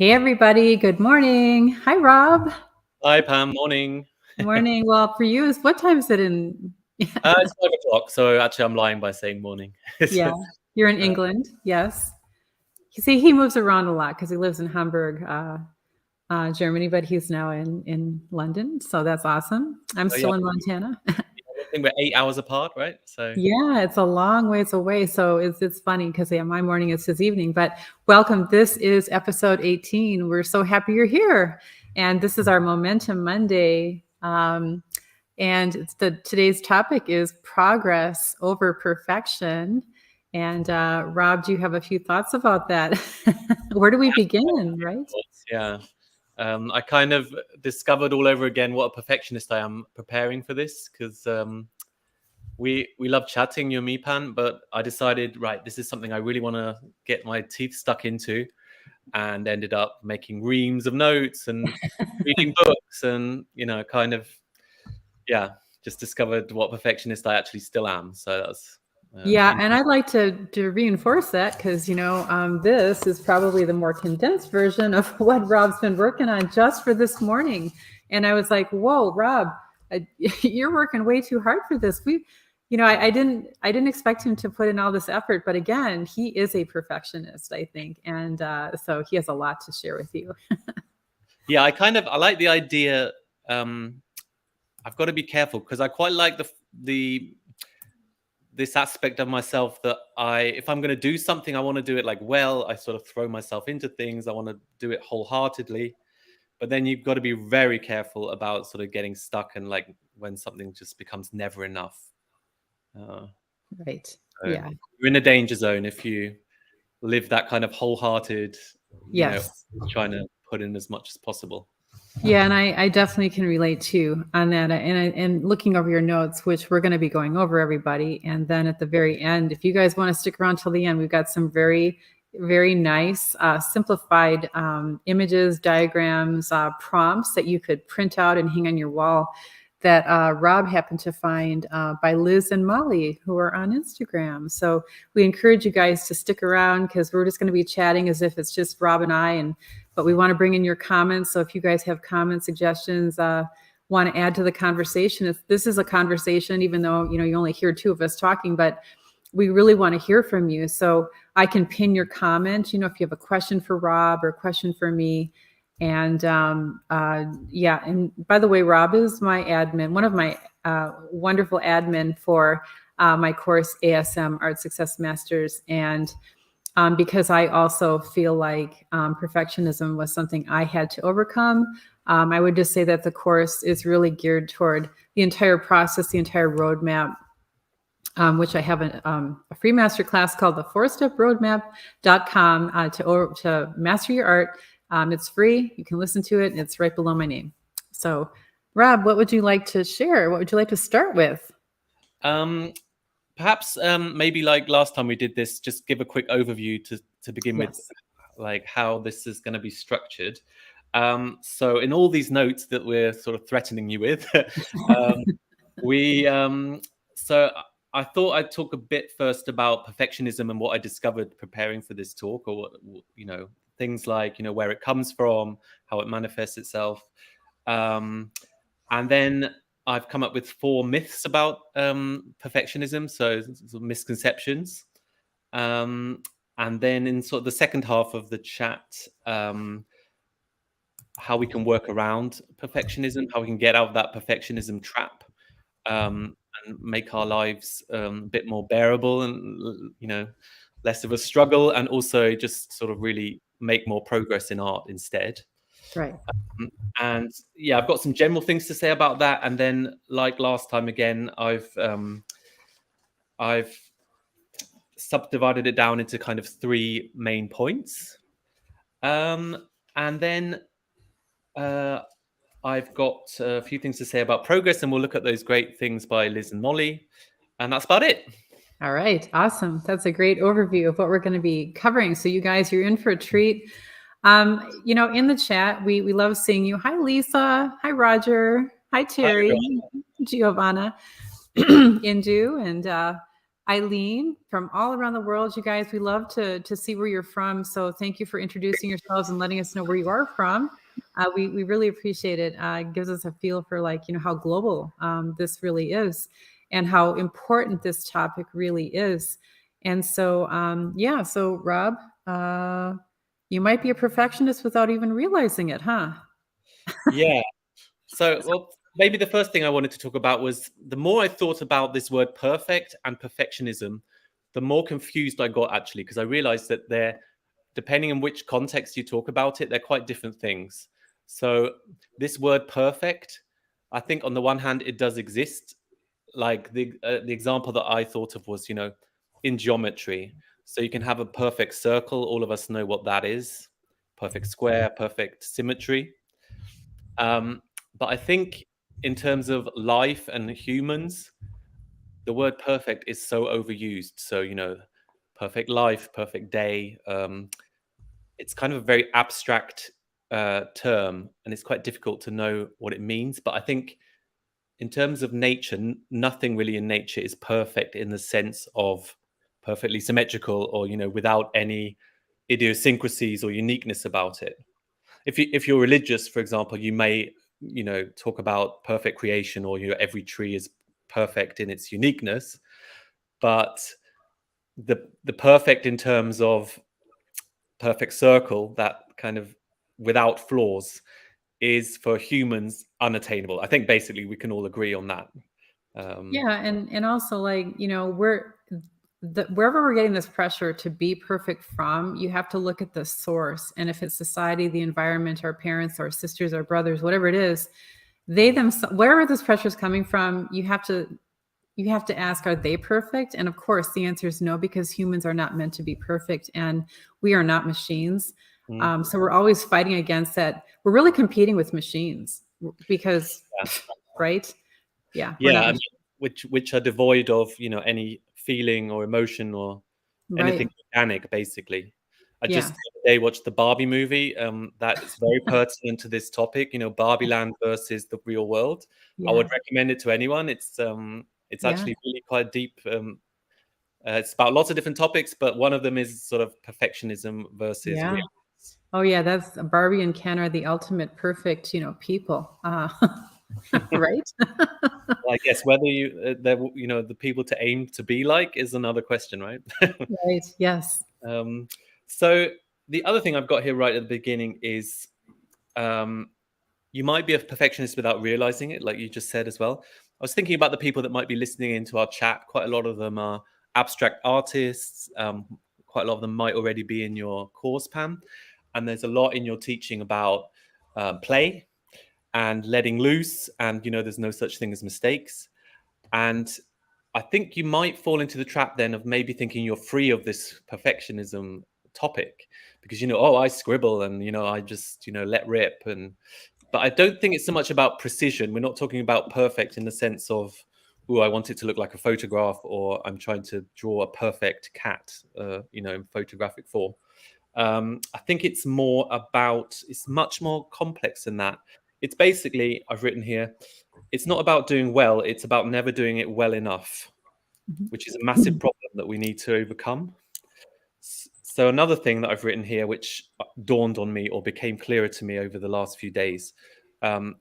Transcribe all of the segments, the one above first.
Hey, everybody. Good morning. Hi, Rob. Hi, Pam. Morning. Morning. Well, for you, what time is it in? It's 5 o'clock, so actually I'm lying by saying morning. Yeah, you're in England. Yes. You see, he moves around a lot because he lives in Hamburg, Germany, but he's now in London. So that's awesome. I'm So yeah, still in Montana. I think we're 8 hours apart, right? So Yeah, it's a long ways away. So it's funny because my morning is his evening. But welcome. This is episode 18. We're so happy you're here. And this is our Momentum Monday. And today's topic is progress over perfection. And Rob, do you have a few thoughts about that? Where do we begin, right? yeah, I kind of discovered all over again what a perfectionist I am preparing for this because we love chatting, you and me, Pan, but I decided, right, this is something I really want to get my teeth stuck into, and ended up making reams of notes and reading books, and kind of just discovered what perfectionist I actually still am. So that's Yeah, and I'd like to reinforce that because this is probably the more condensed version of what Rob's been working on just for this morning. And I was like, "Whoa, Rob, you're working way too hard for this." I didn't expect him to put in all this effort, but again, he is a perfectionist, I think, and so he has a lot to share with you. Yeah, I like the idea. I've got to be careful because I quite like the this aspect of myself that if I'm going to do something, I want to do it I sort of throw myself into things. I want to do it wholeheartedly, but then you've got to be very careful about sort of getting stuck and when something just becomes never enough. Right. So Yeah. you're in a danger zone if you live that kind of wholehearted, Yes. trying to put in as much as possible. Yeah, and I definitely can relate too on that. And looking over your notes, which we're going to be going over, everybody. And then at the very end, if you guys want to stick around till the end, we've got some very, very nice simplified images, diagrams, prompts that you could print out and hang on your wall that Rob happened to find by Liz and Molly, who are on Instagram. So we encourage you guys to stick around because we're just going to be chatting as if it's just Rob and I, but we want to bring in your comments. So if you guys have comments, suggestions, want to add to the conversation, this is a conversation, even though you only hear two of us talking, but we really want to hear from you. So I can pin your comment, if you have a question for Rob or a question for me. And and by the way, Rob is my admin, one of my wonderful admin for my course, ASM, Art Success Masters. And because I also feel like perfectionism was something I had to overcome. I would just say that the course is really geared toward the entire process, the entire roadmap, which I have a free masterclass called the 4-Step Roadmap.com to master your art. It's free. You can listen to it. It's right below my name. So, Rob, what would you like to share? What would you like to start with? Perhaps maybe like last time we did this, just give a quick overview to begin with, how this is going to be structured. So in all these notes that we're sort of threatening you with, so I thought I'd talk a bit first about perfectionism and what I discovered preparing for this talk, or what, things like, where it comes from, how it manifests itself. And then I've come up with 4 myths about perfectionism, so misconceptions. And then in sort of the second half of the chat, how we can work around perfectionism, how we can get out of that perfectionism trap, and make our lives a bit more bearable and, less of a struggle, and also just sort of really make more progress in art instead. Right. And yeah, I've got some general things to say about that. And then, like last time again, I've subdivided it down into kind of 3 main points. And then I've got a few things to say about progress, and we'll look at those great things by Liz and Molly. And that's about it. All right. Awesome. That's a great overview of what we're going to be covering. So you guys, you're in for a treat. In the chat, we love seeing you. Hi, Lisa. Hi, Roger. Hi, Terry. Hi, Giovanna. Indu. And Eileen from all around the world. You guys, we love to see where you're from. So thank you for introducing yourselves and letting us know where you are from. We really appreciate it. It gives us a feel for like, how global this really is and how important this topic really is. And so, yeah, so Rob, you might be a perfectionist without even realizing it, huh? Yeah. So, well, maybe the first thing I wanted to talk about was the more I thought about this word perfect and perfectionism, the more confused I got actually, because I realized that they're, depending on which context you talk about it, they're quite different things. So, this word perfect, I think on the one hand, it does exist. Like the example that I thought of was, in geometry. So, you can have a perfect circle. All of us know what that is, perfect square, perfect symmetry. But I think in terms of life and humans, the word perfect is so overused. So, perfect life, perfect day. It's kind of a very abstract term, and it's quite difficult to know what it means. But I think in terms of nature, nothing really in nature is perfect in the sense of perfectly symmetrical or, without any idiosyncrasies or uniqueness about it. If you're religious, for example, you may talk about perfect creation, or every tree is perfect in its uniqueness, but the perfect in terms of perfect circle, that kind of without flaws, is for humans unattainable. I think basically we can all agree on that. Yeah, and also like, wherever we're getting this pressure to be perfect from, you have to look at the source. And if it's society, the environment, our parents, our sisters, our brothers, whatever it is, they themselves, wherever this pressure is coming from, you have to ask, are they perfect? And of course, the answer is no, because humans are not meant to be perfect, and we are not machines. Mm. So we're always fighting against that. We're really competing with machines because, Yeah. right? Yeah, we're Yeah, not I mean, which are devoid of any feeling or emotion or right. anything organic, basically. I just Yeah, the other day watched the Barbie movie. That is very pertinent to this topic. Barbie Land versus the real world. I would yeah, recommend it to anyone. It's yeah, actually really quite deep. It's about lots of different topics, but one of them is sort of perfectionism versus yeah. real. Oh yeah, that's Barbie and Ken are the ultimate perfect, people. Right? Well, I guess whether the people to aim to be like is another question, right? Right. Yes. Um, so the other thing I've got here right at the beginning is um, you might be a perfectionist without realizing it, like you just said as well. I was thinking about the people that might be listening into our chat. Quite a lot of them are abstract artists. Quite a lot of them might already be in your course, Pam. And there's a lot in your teaching about play and letting loose. And, there's no such thing as mistakes. And I think you might fall into the trap then of maybe thinking you're free of this perfectionism topic because oh, I scribble and I just let rip. But I don't think it's so much about precision. We're not talking about perfect in the sense of, oh, I want it to look like a photograph, or I'm trying to draw a perfect cat in photographic form. I think it's much more complex than that. It's basically, I've written here, it's not about doing well, it's about never doing it well enough, Mhm. which is a massive problem that we need to overcome. So another thing that I've written here, which dawned on me or became clearer to me over the last few days, um,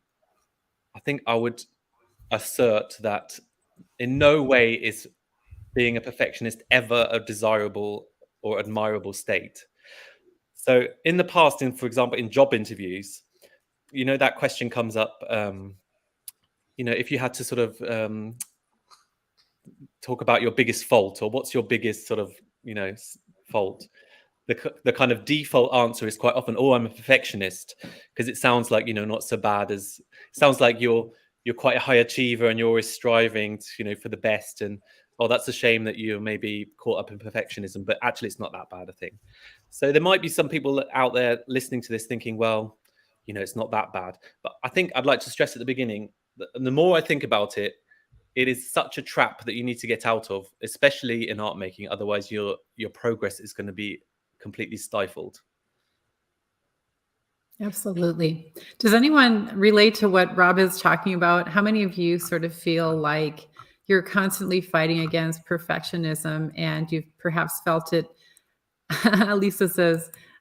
I think I would assert that in no way is being a perfectionist ever a desirable or admirable state. So in the past, for example, in job interviews, that question comes up. If you had to sort of talk about your biggest fault, or what's your biggest sort of fault, the kind of default answer is quite often, oh, I'm a perfectionist, because it sounds like not so bad as it sounds like you're quite a high achiever and you're always striving to, for the best. And oh, that's a shame that you're maybe caught up in perfectionism, but actually it's not that bad a thing. So there might be some people out there listening to this thinking, well, it's not that bad. But I think I'd like to stress at the beginning that the more I think about it, it is such a trap that you need to get out of, especially in art making. Otherwise, your progress is going to be completely stifled. Absolutely. Does anyone relate to what Rob is talking about? How many of you sort of feel like, you're constantly fighting against perfectionism, and you've perhaps felt it.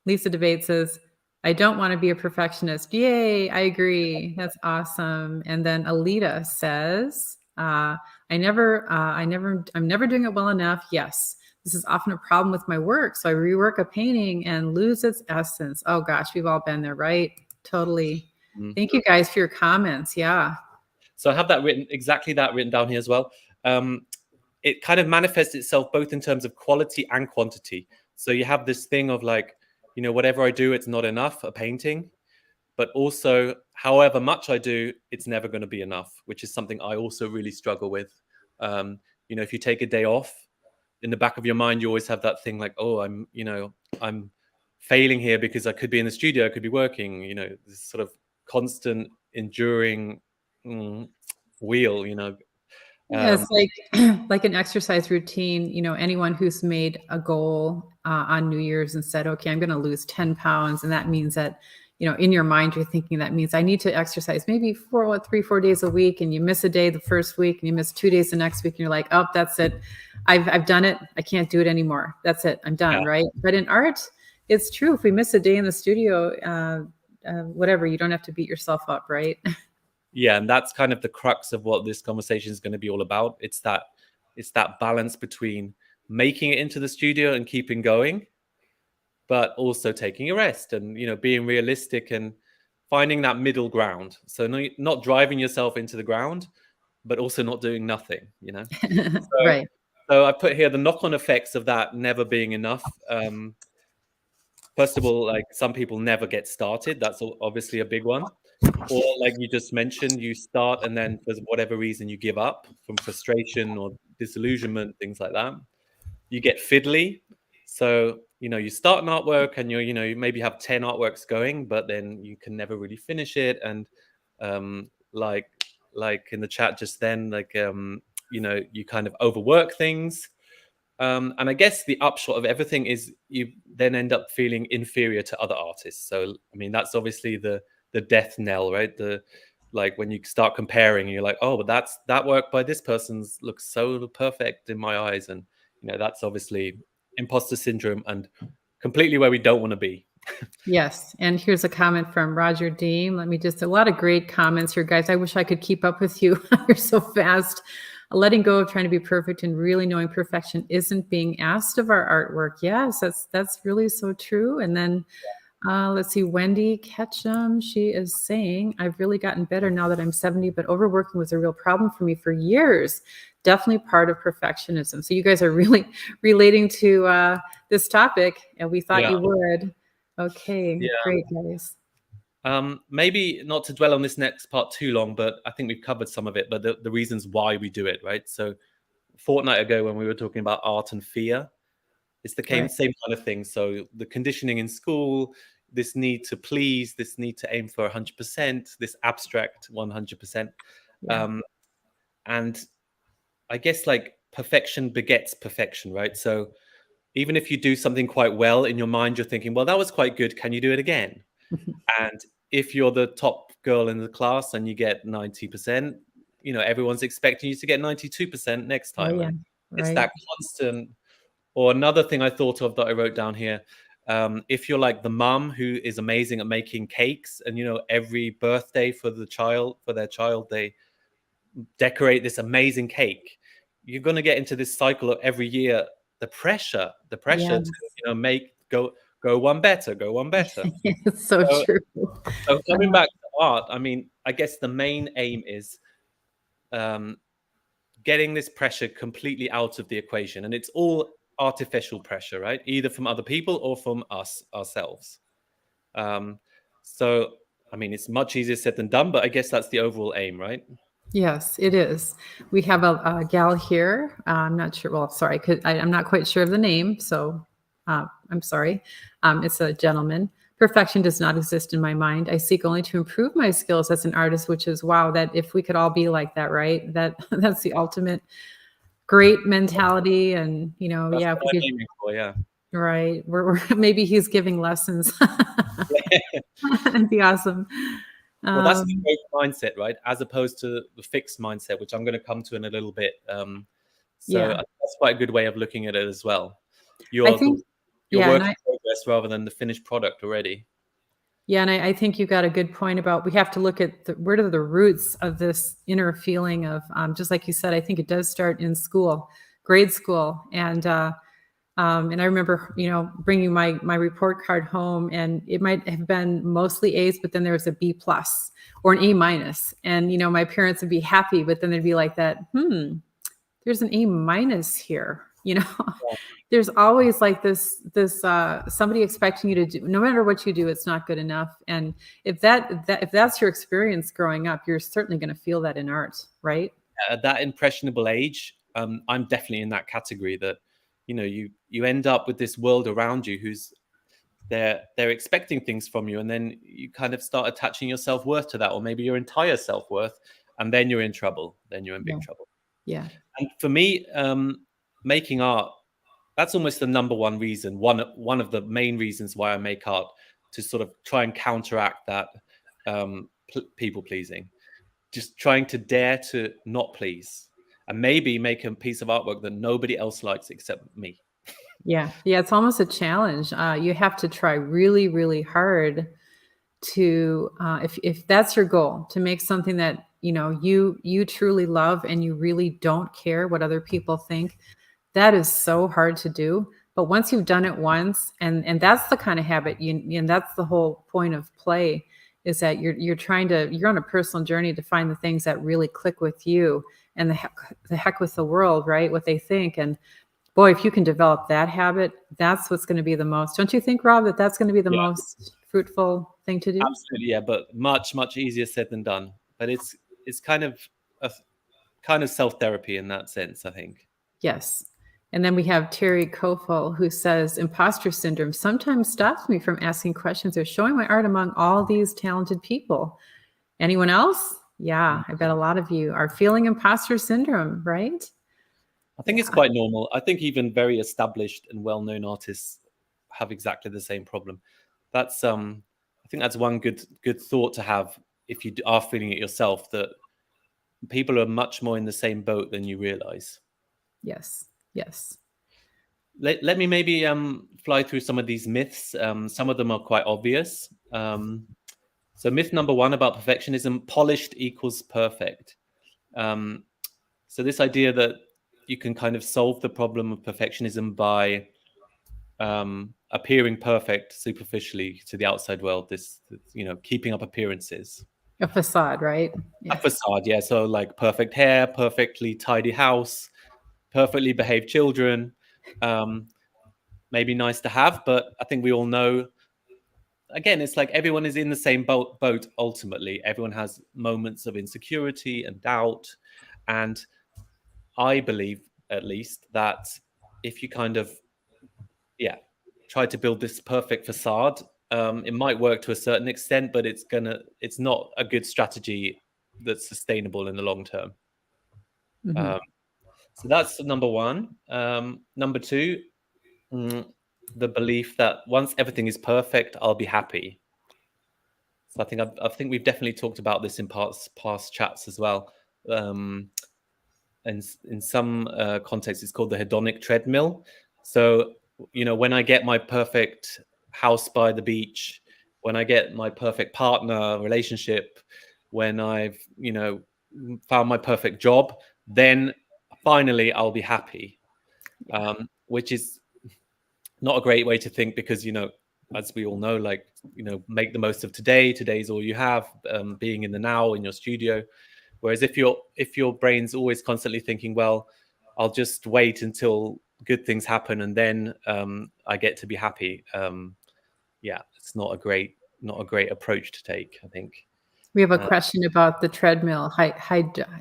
Lisa Debate says, I don't want to be a perfectionist. Yay, I agree. That's awesome. And then Alita says, I'm never doing it well enough. Yes. This is often a problem with my work. So I rework a painting and lose its essence. Oh gosh, we've all been there, right? Totally. Thank you guys for your comments. Yeah. So I have that written down here as well. It kind of manifests itself both in terms of quality and quantity. So you have this thing of like, whatever I do, it's not enough, a painting, but also however much I do, it's never going to be enough, which is something I also really struggle with. If you take a day off, in the back of your mind, you always have that thing like, oh, I'm failing here because I could be in the studio, I could be working, this sort of constant enduring wheel, Yeah, it's like an exercise routine. Anyone who's made a goal on New Year's and said, okay, I'm going to lose 10 pounds. And that means that, in your mind, you're thinking that means I need to exercise maybe 3-4 days a week. And you miss a day the first week and you miss 2 days the next week. And you're like, oh, that's it. I've done it. I can't do it anymore. That's it. I'm done. Yeah. Right. But in art, it's true. If we miss a day in the studio, whatever, you don't have to beat yourself up. Right. Yeah, and that's kind of the crux of what this conversation is going to be all about. It's that balance between making it into the studio and keeping going, but also taking a rest and being realistic and finding that middle ground. So not driving yourself into the ground, but also not doing nothing. Right. So I put here the knock-on effects of that never being enough. First of all, like some people never get started. That's obviously a big one. Or like you just mentioned, you start and then for whatever reason you give up from frustration or disillusionment, things like that. You get fiddly. So, you start an artwork and you maybe have 10 artworks going, but then you can never really finish it. And like in the chat just then, you kind of overwork things. And I guess the upshot of everything is you then end up feeling inferior to other artists. So, I mean, that's obviously the death knell, right? Like when you start comparing, you're like, oh, but that work by this person's looks so perfect in my eyes. And, that's obviously imposter syndrome and completely where we don't want to be. Yes. And here's a comment from Roger Dean. A lot of great comments here, guys. I wish I could keep up with you. You're so fast. Letting go of trying to be perfect and really knowing perfection isn't being asked of our artwork. Yes, that's really so true. And then let's see, Wendy Ketchum, she is saying, I've really gotten better now that I'm 70, but overworking was a real problem for me for years. Definitely part of perfectionism. So you guys are really relating to this topic, and we thought you would. Okay, great, guys. Maybe not to dwell on this next part too long, but I think we've covered some of it, but the reasons why we do it, right? So a fortnight ago when we were talking about art and fear, it's the same kind of thing. So the conditioning in school, this need to please, this need to aim for 100%, this abstract 100%. And I guess like perfection begets perfection, right? So even if you do something quite well in your mind, you're thinking, well, that was quite good. Can you do it again? And if you're the top girl in the class and you get 90%, everyone's expecting you to get 92% next time. Oh, yeah. It's that constant. Or another thing I thought of that I wrote down here, if you're like the mum who is amazing at making cakes and, every birthday for their child, they decorate this amazing cake, you're going to get into this cycle of every year, the pressure to, make go one better. It's so true. So coming back to art, I mean, I guess the main aim is getting this pressure completely out of the equation. And it's all artificial pressure, right? Either from other people or from ourselves. So, I mean, it's much easier said than done, but I guess that's the overall aim, right? Yes, it is. We have a gal here. I'm not sure. Well, sorry, I'm not quite sure of the name. So I'm sorry. It's a gentleman. Perfection does not exist in my mind. I seek only to improve my skills as an artist, which is, wow, that if we could all be like that, right? That's the ultimate great mentality. And, That's if we could, aiming for, yeah. Right. We're maybe he's giving lessons. That'd be awesome. Well, that's the Um, growth mindset, right? As opposed to the fixed mindset, which I'm going to come to in a little bit. So I yeah, think that's quite a good way of looking at it as well. I You're think, you're yeah, work in progress rather than the finished product already. I think you got a good point about we have to look at where are the roots of this inner feeling of, just like you said, I think it does start in school, grade school, and I remember, bringing my report card home, and it might have been mostly A's, but then there was a B plus or an A minus, and my parents would be happy, but then they'd be like that, there's an A minus here. Yeah. There's always like this somebody expecting you to do, no matter what you do, it's not good enough. And if that's your experience growing up, you're certainly going to feel that in art, right? At that impressionable age, I'm definitely in that category that, you end up with this world around you who's they're expecting things from you, and then you kind of start attaching your self-worth to that, or maybe your entire self-worth, and then you're in trouble. Then you're in Yeah. big trouble. Yeah. And for me, making art, that's almost the number one reason, one of the main reasons why I make art, to sort of try and counteract that people pleasing, just trying to dare to not please, and maybe make a piece of artwork that nobody else likes except me. Yeah. Yeah. It's almost a challenge. You have to try really, really hard to, if that's your goal, to make something that, you truly love and you really don't care what other people think. That is so hard to do. But once you've done it once, and that's the kind of habit and that's the whole point of play, is that you're on a personal journey to find the things that really click with you, and the heck with the world, right? What they think. And boy, if you can develop that habit, that's what's going to be the most. Don't you think, Rob, that that's going to be the Yeah, most fruitful thing to do? absolutely. Yeah, but much easier said than done. But it's kind of a kind of self therapy in that sense, I think. Yes. And then we have Terry Kofel, who says, imposter syndrome sometimes stops me from asking questions or showing my art among all these talented people. Anyone else? Yeah, I bet a lot of you are feeling imposter syndrome, right? I think it's Yeah. quite normal. I think even very established and well-known artists have exactly the same problem. That's I think that's one good thought to have if you are feeling it yourself, that people are much more in the same boat than you realize. Yes. Yes. Let me maybe fly through some of these myths. Some of them are quite obvious. So myth number one about perfectionism: polished equals perfect. Um, so this idea that you can kind of solve the problem of perfectionism by appearing perfect superficially to the outside world. This, keeping up appearances. A facade, right? A Yeah. facade, yeah. So like perfect hair, perfectly tidy house, perfectly behaved children. Um, Maybe nice to have, but I think we all know. Again, it's like everyone is in the same boat. Ultimately, everyone has moments of insecurity and doubt, and I believe, at least, that if you kind of, yeah, try to build this perfect facade, it might work to a certain extent, but it's not a good strategy that's sustainable in the long term. Mhm. Um, so that's number one. Number two, the belief that once everything is perfect, I'll be happy. So I think we've definitely talked about this in past chats as well. And in some contexts, it's called the hedonic treadmill. So, when I get my perfect house by the beach, when I get my perfect partner relationship, when I've, found my perfect job, then finally I'll be happy. Which is not a great way to think, because, as we all know, like, make the most of today. Today's all you have, being in the now in your studio. Whereas if your brain's always constantly thinking, well, I'll just wait until good things happen and then I get to be happy. Yeah, it's not a great approach to take, I think. We have a Uh, question about the treadmill.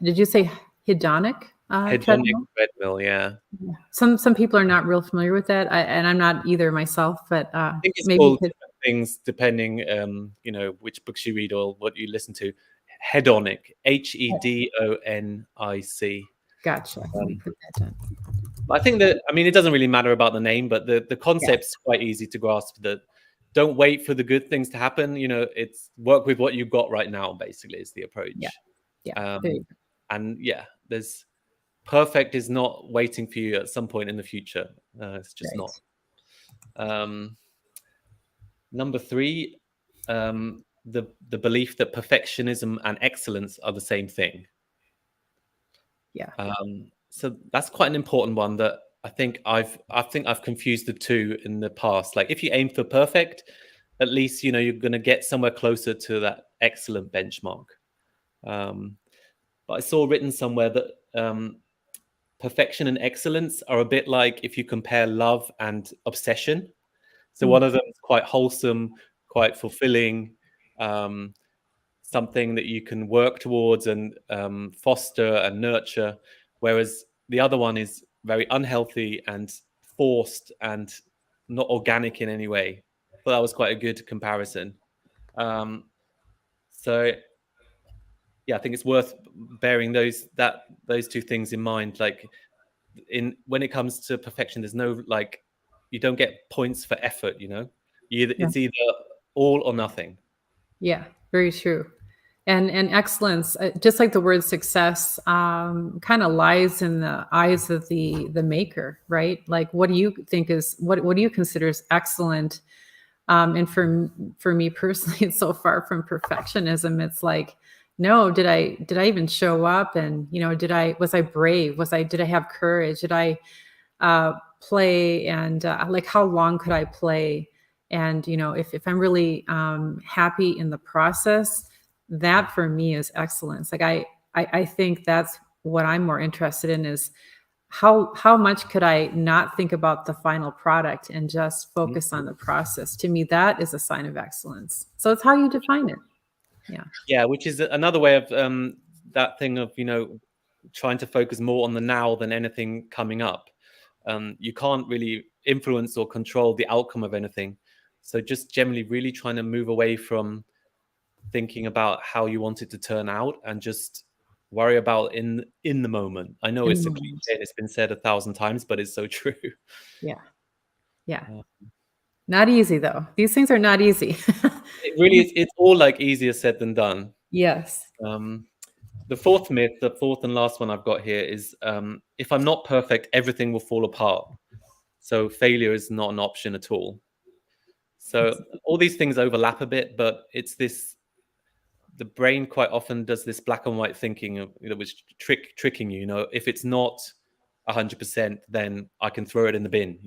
Did you say hedonic Hedonic treadmill? treadmill, yeah. Yeah. Some people are not real familiar with that, and I'm not either myself. But I think it's maybe called different things depending, which books you read or what you listen to. Hedonic, Hedonic. gotcha. Let me Um, put that down. I think that, I mean, it doesn't really matter about the name, but the Yeah. concept's quite easy to grasp. That don't wait for the good things to happen. It's work with what you've got right now, basically, is the Yeah. approach. Yeah. There you Um, go. and yeah, there's perfect is not waiting for you at some point in the future. It's just not. Right. Number three, the belief that perfectionism and excellence are the same thing. Yeah. So that's quite an important one that I think I've confused the two in the past. Like if you aim for perfect, at least you're going to get somewhere closer to that excellent benchmark. But I saw written somewhere that perfection and excellence are a bit like if you compare love and obsession. So one Mm. of them is quite wholesome, quite fulfilling, um, something that you can work towards and foster and nurture, whereas the other one is very unhealthy and forced and not organic in any way. But that was quite a good comparison. So yeah, I think it's worth bearing those two things in mind. Like when it comes to perfection, there's no like you don't get points for effort. Yeah. It's either all or nothing. Yeah. Very true. And excellence, just like the word success, kind of lies in the eyes of the maker, right? Like, what do you think is what do you consider is excellent? And for me personally, it's so far from perfectionism. It's like, no, did I even show up? And was I brave? Did I have courage? Did I play? And like, how long could I play? And if I'm really happy in the process, that for me is excellence. Like I think that's what I'm more interested in is how much could I not think about the final product and just Mhm. focus on the process? To me, that is a sign of excellence. So it's how you define it. Yeah. Yeah, which is another way of that thing of trying to focus more on the now than anything coming up. You can't really influence or control the outcome of anything. So just generally really trying to move away from thinking about how you want it to turn out and just worry about in the moment. I know In the it's a cliche moment. and it's been said 1,000 times, but it's so true. Yeah. Yeah. Uh, Not easy though. These things are not easy. it really is. It's all like easier said than done. Yes. Um, the fourth myth, the fourth and last one I've got here is if I'm not perfect, everything will fall apart. So failure is not an option at all. So all these things overlap a bit, but it's this the brain quite often does this black and white thinking that was tricking you. If it's not 100%, then I can throw it in the bin.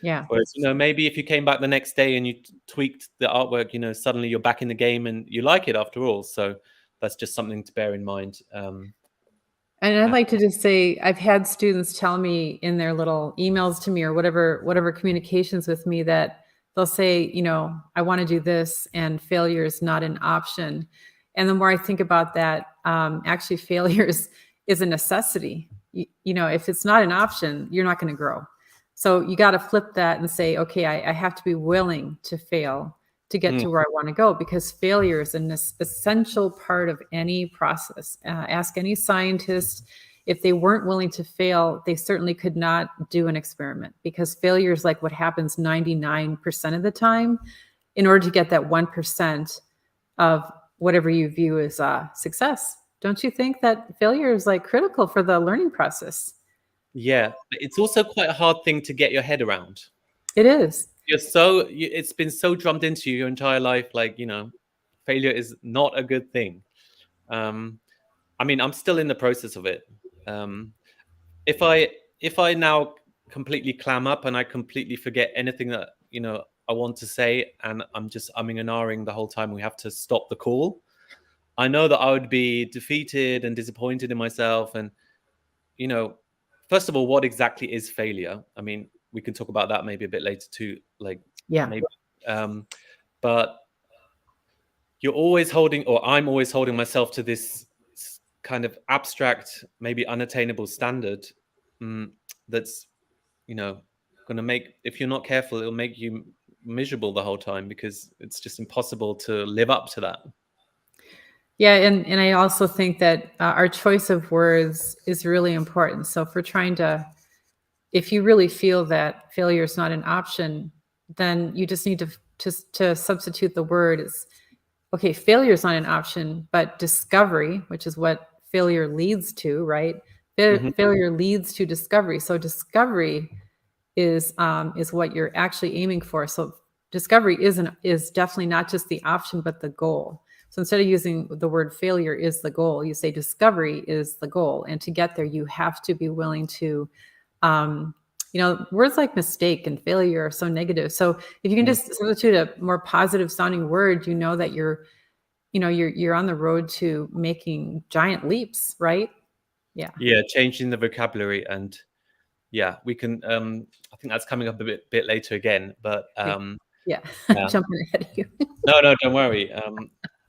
Yeah. Whereas maybe if you came back the next day and you tweaked the artwork, suddenly you're back in the game and you like it after all. So that's just something to bear in mind. And I'd Uh, like to just say I've had students tell me in their little emails to me or whatever communications with me that they'll say, I want to do this and failure is not an option. And the more I think about that, actually failure is a necessity. If it's not an option, you're not going to grow. So you got to flip that and say, okay, I have to be willing to fail to get mm, to where I want to go because failure is an essential part of any process. Ask any scientist. If they weren't willing to fail, they certainly could not do an experiment because failure is like what happens 99% of the time in order to get that 1% of whatever you view as success. Don't you think that failure is like critical for the learning process? yeah, but it's also quite a hard thing to get your head around. It is. It's been so drummed into you your entire life, like failure is not a good thing. Um, I mean, I'm still in the process of it. Um, if I now completely clam up and I completely forget anything that I want to say, and I'm just umming and ahhing the whole time, we have to stop the call. I know that I would be defeated and disappointed in myself. And you know, first of all, what exactly is failure? I mean, we can talk about that maybe a bit later too. Like Yeah. maybe, but you're always holding, or I'm always holding myself to this kind of abstract, maybe unattainable standard that's you know going to make, if you're not careful, it'll make you miserable the whole time because it's just impossible to live up to that. Yeah, and I also think that our choice of words is really important. So if we're trying to, if you really feel that failure is not an option, then you just need to to substitute the word is, okay, failure is not an option, but discovery, which is what failure leads to, right? Mhm. Failure leads to discovery. So discovery is what you're actually aiming for. So discovery is definitely not just the option, but the goal. So instead of using the word failure is the goal, you say discovery is the goal. And to get there, you have to be willing to, words like mistake and failure are so negative. So if you can Mm. just substitute a more positive sounding word, you know that you're on the road to making giant leaps, right? Yeah. Yeah, changing the vocabulary, and yeah, we can. I think that's coming up a bit later again, but Okay. Yeah. yeah. Jumping ahead of you. No, no, don't worry.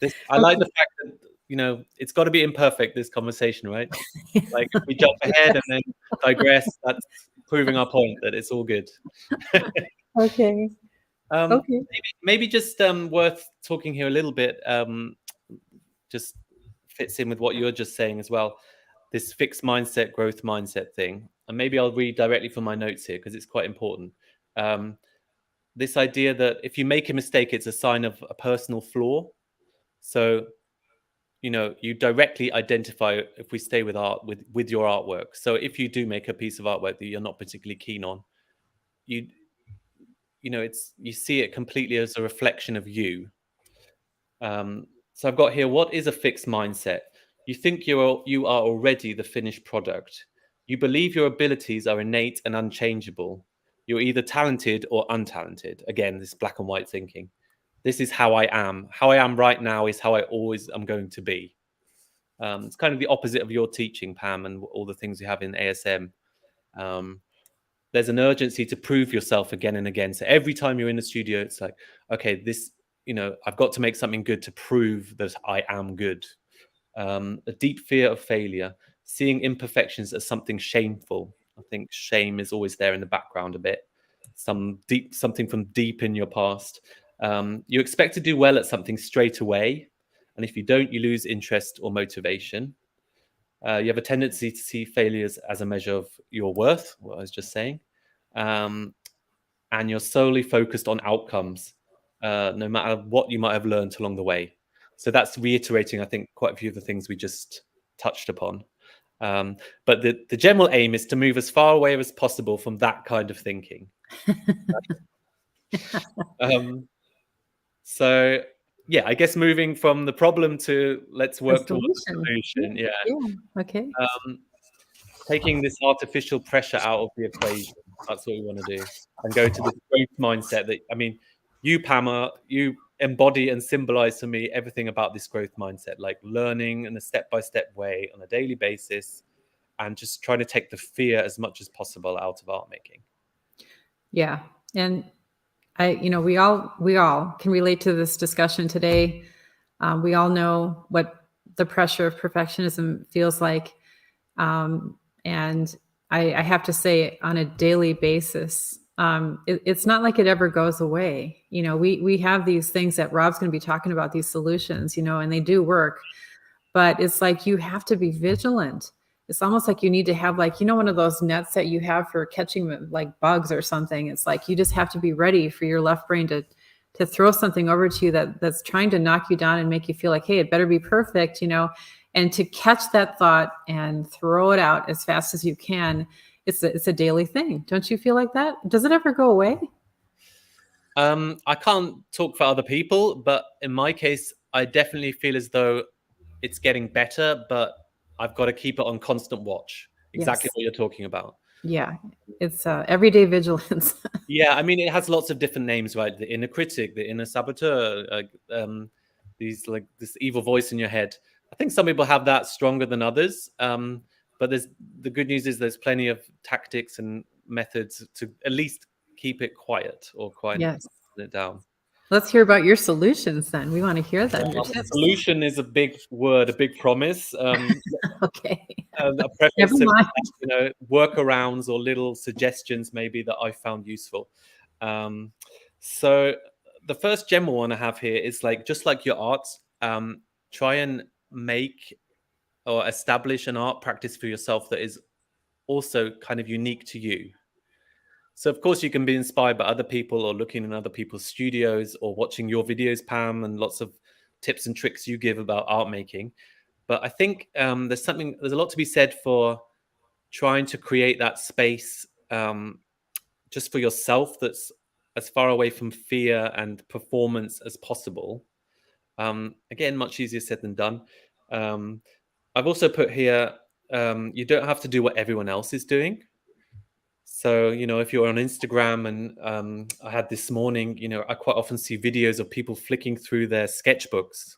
This I like Okay. the fact that it's got to be imperfect. This conversation, right? Like if we jump ahead and then digress, that's proving our point that it's all good. Okay. Okay. Maybe just worth talking here a little bit. Just fits in with what you're just saying as well. This fixed mindset, growth mindset thing, and maybe I'll read directly from my notes here because it's quite important. Um, this idea that if you make a mistake, it's a sign of a personal flaw. So you directly identify, if we stay with art, with your artwork. So if you do make a piece of artwork that you're not particularly keen on, you you see it completely as a reflection of you. So I've got here, what is a fixed mindset? You think you are already the finished product. You believe your abilities are innate and unchangeable. You're either talented or untalented. Again, this black and white thinking. This is how I am. How I am right now is how I always am going to be. It's kind of the opposite of your teaching, Pam, and all the things you have in ASM. Um, there's an urgency to prove yourself again and again. So every time you're in the studio, it's like, okay, I've got to make something good to prove that I am good. A deep fear of failure, seeing imperfections as something shameful. I think shame is always there in the background a bit. Something from deep in your past. You expect to do well at something straight away, and if you don't, you lose interest or motivation. You have a tendency to see failures as a measure of your worth, what I was just saying. Um, and you're solely focused on outcomes, no matter what you might have learned along the way. So that's reiterating, I think, quite a few of the things we just touched upon. But the general aim is to move as far away as possible from that kind of thinking. Um, so, yeah, I guess moving from the problem to let's A work towards the solution. Yeah. solution. Yeah. Yeah. Okay. Um, taking this artificial pressure out of the equation. That's what we want to do, and go to this growth mindset. You, Pamela, you embody and symbolize to me everything about this growth mindset, like learning in a step-by-step way on a daily basis, and just trying to take the fear as much as possible out of art making. Yeah. And we all can relate to this discussion today. We all know what the pressure of perfectionism feels like. And I have to say, on a daily basis, it's not like it ever goes away. We have these things that Rob's going to be talking about, these solutions, and they do work, but it's like you have to be vigilant. It's almost like you need to have, like, one of those nets that you have for catching like bugs or something. It's like you just have to be ready for your left brain to throw something over to you that's trying to knock you down and make you feel like, hey, it better be perfect, and to catch that thought and throw it out as fast as you can. It's a daily thing. Don't you feel like that? Does it ever go away? I can't talk for other people, but in my case, I definitely feel as though it's getting better, but I've got to keep it on constant watch. Exactly Yes. what you're talking about. Yeah. It's everyday vigilance. Yeah, I mean, it has lots of different names, right? The inner critic, the inner saboteur, these like this evil voice in your head. I think some people have that stronger than others. But the good news is there's plenty of tactics and methods to at least keep it quiet or quiet Yes. it down. Let's hear about your solutions then. We want to hear them, your tips. Solution is a big word, a big promise. Okay. A preface Never to mind. workarounds or little suggestions maybe that I found useful. So the first general one I have here is like, just like your art, try and make or establish an art practice for yourself that is also kind of unique to you. So of course you can be inspired by other people or looking in other people's studios or watching your videos, Pam, and lots of tips and tricks you give about art making. But I think there's a lot to be said for trying to create that space just for yourself that's as far away from fear and performance as possible. Again, much easier said than done. I've also put here, you don't have to do what everyone else is doing. So, if you're on Instagram, and I had this morning, I quite often see videos of people flicking through their sketchbooks.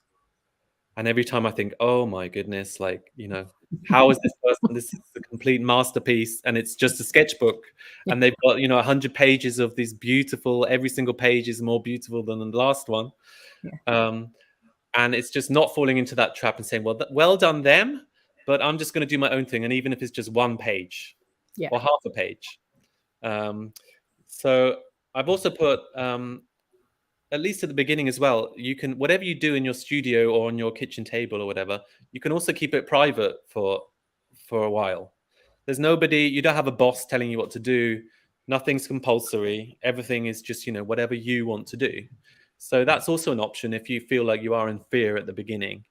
And every time I think, oh my goodness, like, how is this person? This is a complete masterpiece, and it's just a sketchbook. Yeah. And they've got, 100 pages of these beautiful, every single page is more beautiful than the last one. Yeah. And it's just not falling into that trap and saying, well done them, but I'm just going to do my own thing. And even if it's just one page Yeah. or half a page. So I've also put, at least at the beginning as well, you can, whatever you do in your studio or on your kitchen table or whatever, you can also keep it private for a while. There's nobody, you don't have a boss telling you what to do. Nothing's compulsory. Everything is just, whatever you want to do. So that's also an option if you feel like you are in fear at the beginning.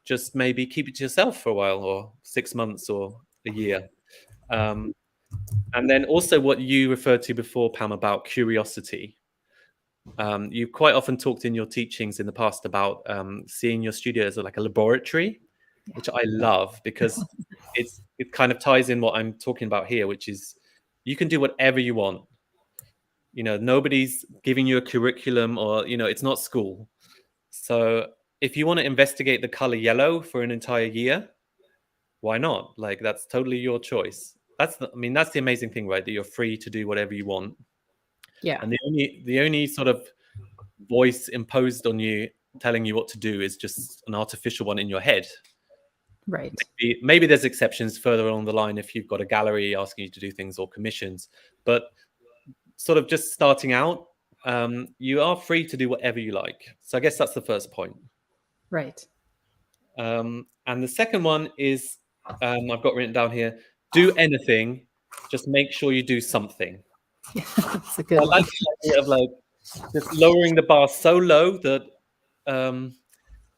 Just maybe keep it to yourself for a while, or 6 months or a year. And then also what you referred to before, Pam, about curiosity. You quite often talked in your teachings in the past about seeing your studio as like a laboratory, which I love, because it kind of ties in what I'm talking about here, which is you can do whatever you want. Nobody's giving you a curriculum, or, it's not school. So if you want to investigate the color yellow for an entire year, why not? Like, that's totally your choice. That's the amazing thing, right? That you're free to do whatever you want. Yeah. And the only sort of voice imposed on you telling you what to do is just an artificial one in your head. Right. Maybe there's exceptions further along the line if you've got a gallery asking you to do things or commissions, but sort of just starting out, you are free to do whatever you like. So I guess that's the first point. Right. And the second one is, I've got written down here, do anything, just make sure you do something. Yeah, that's a good I one. like the idea of like just lowering the bar so low that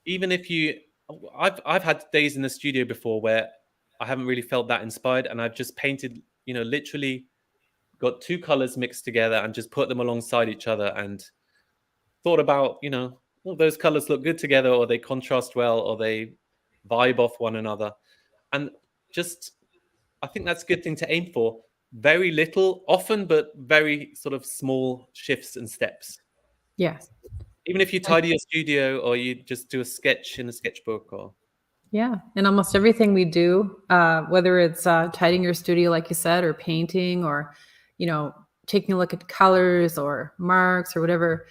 even if I've had days in the studio before where I haven't really felt that inspired, and I've just painted, literally got two colors mixed together and just put them alongside each other and thought about, those colors look good together, or they contrast well, or they vibe off one another. And just, I think that's a good thing to aim for. Very little, often, but very sort of small shifts and steps. Yes. Even if you tidy your studio, or you just do a sketch in a sketchbook, or Yeah. And almost everything we do, whether it's tidying your studio, like you said, or painting, or, taking a look at colors or marks or whatever,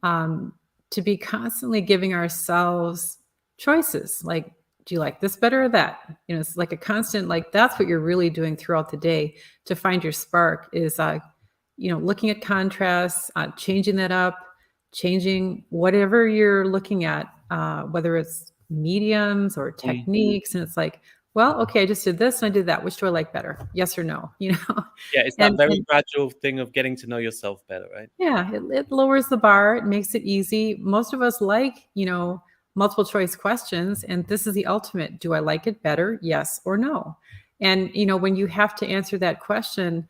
to be constantly giving ourselves choices. Like, do you like this better or that? It's like a constant, like, that's what you're really doing throughout the day to find your spark is, looking at contrasts, changing that up, changing whatever you're looking at, whether it's mediums or techniques. And it's like, well, okay, I just did this and I did that. Which do I like better? Yes or no? Yeah, it's that very gradual thing of getting to know yourself better, right? Yeah, it lowers the bar. It makes it easy. Most of us like, multiple choice questions. And this is the ultimate. Do I like it better? Yes or no? And, when you have to answer that question,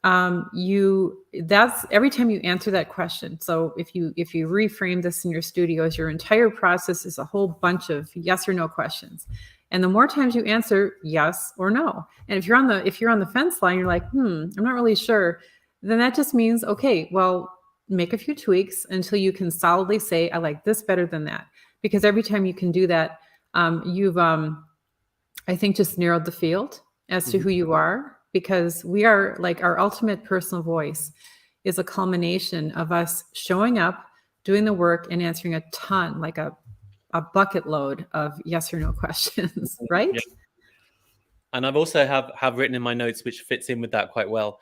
that's every time you answer that question. So if you reframe this in your studios, your entire process is a whole bunch of yes or no questions. And the more times you answer yes or no, and if you're on the fence line, you're like, I'm not really sure, then that just means, okay, well, make a few tweaks until you can solidly say, I like this better than that. Because every time you can do that, you've I think just narrowed the field as to who you are, because we are like, our ultimate personal voice is a culmination of us showing up, doing the work, and answering a ton, like a bucket load of yes or no questions, right? Yeah. And I've also have written in my notes, which fits in with that quite well.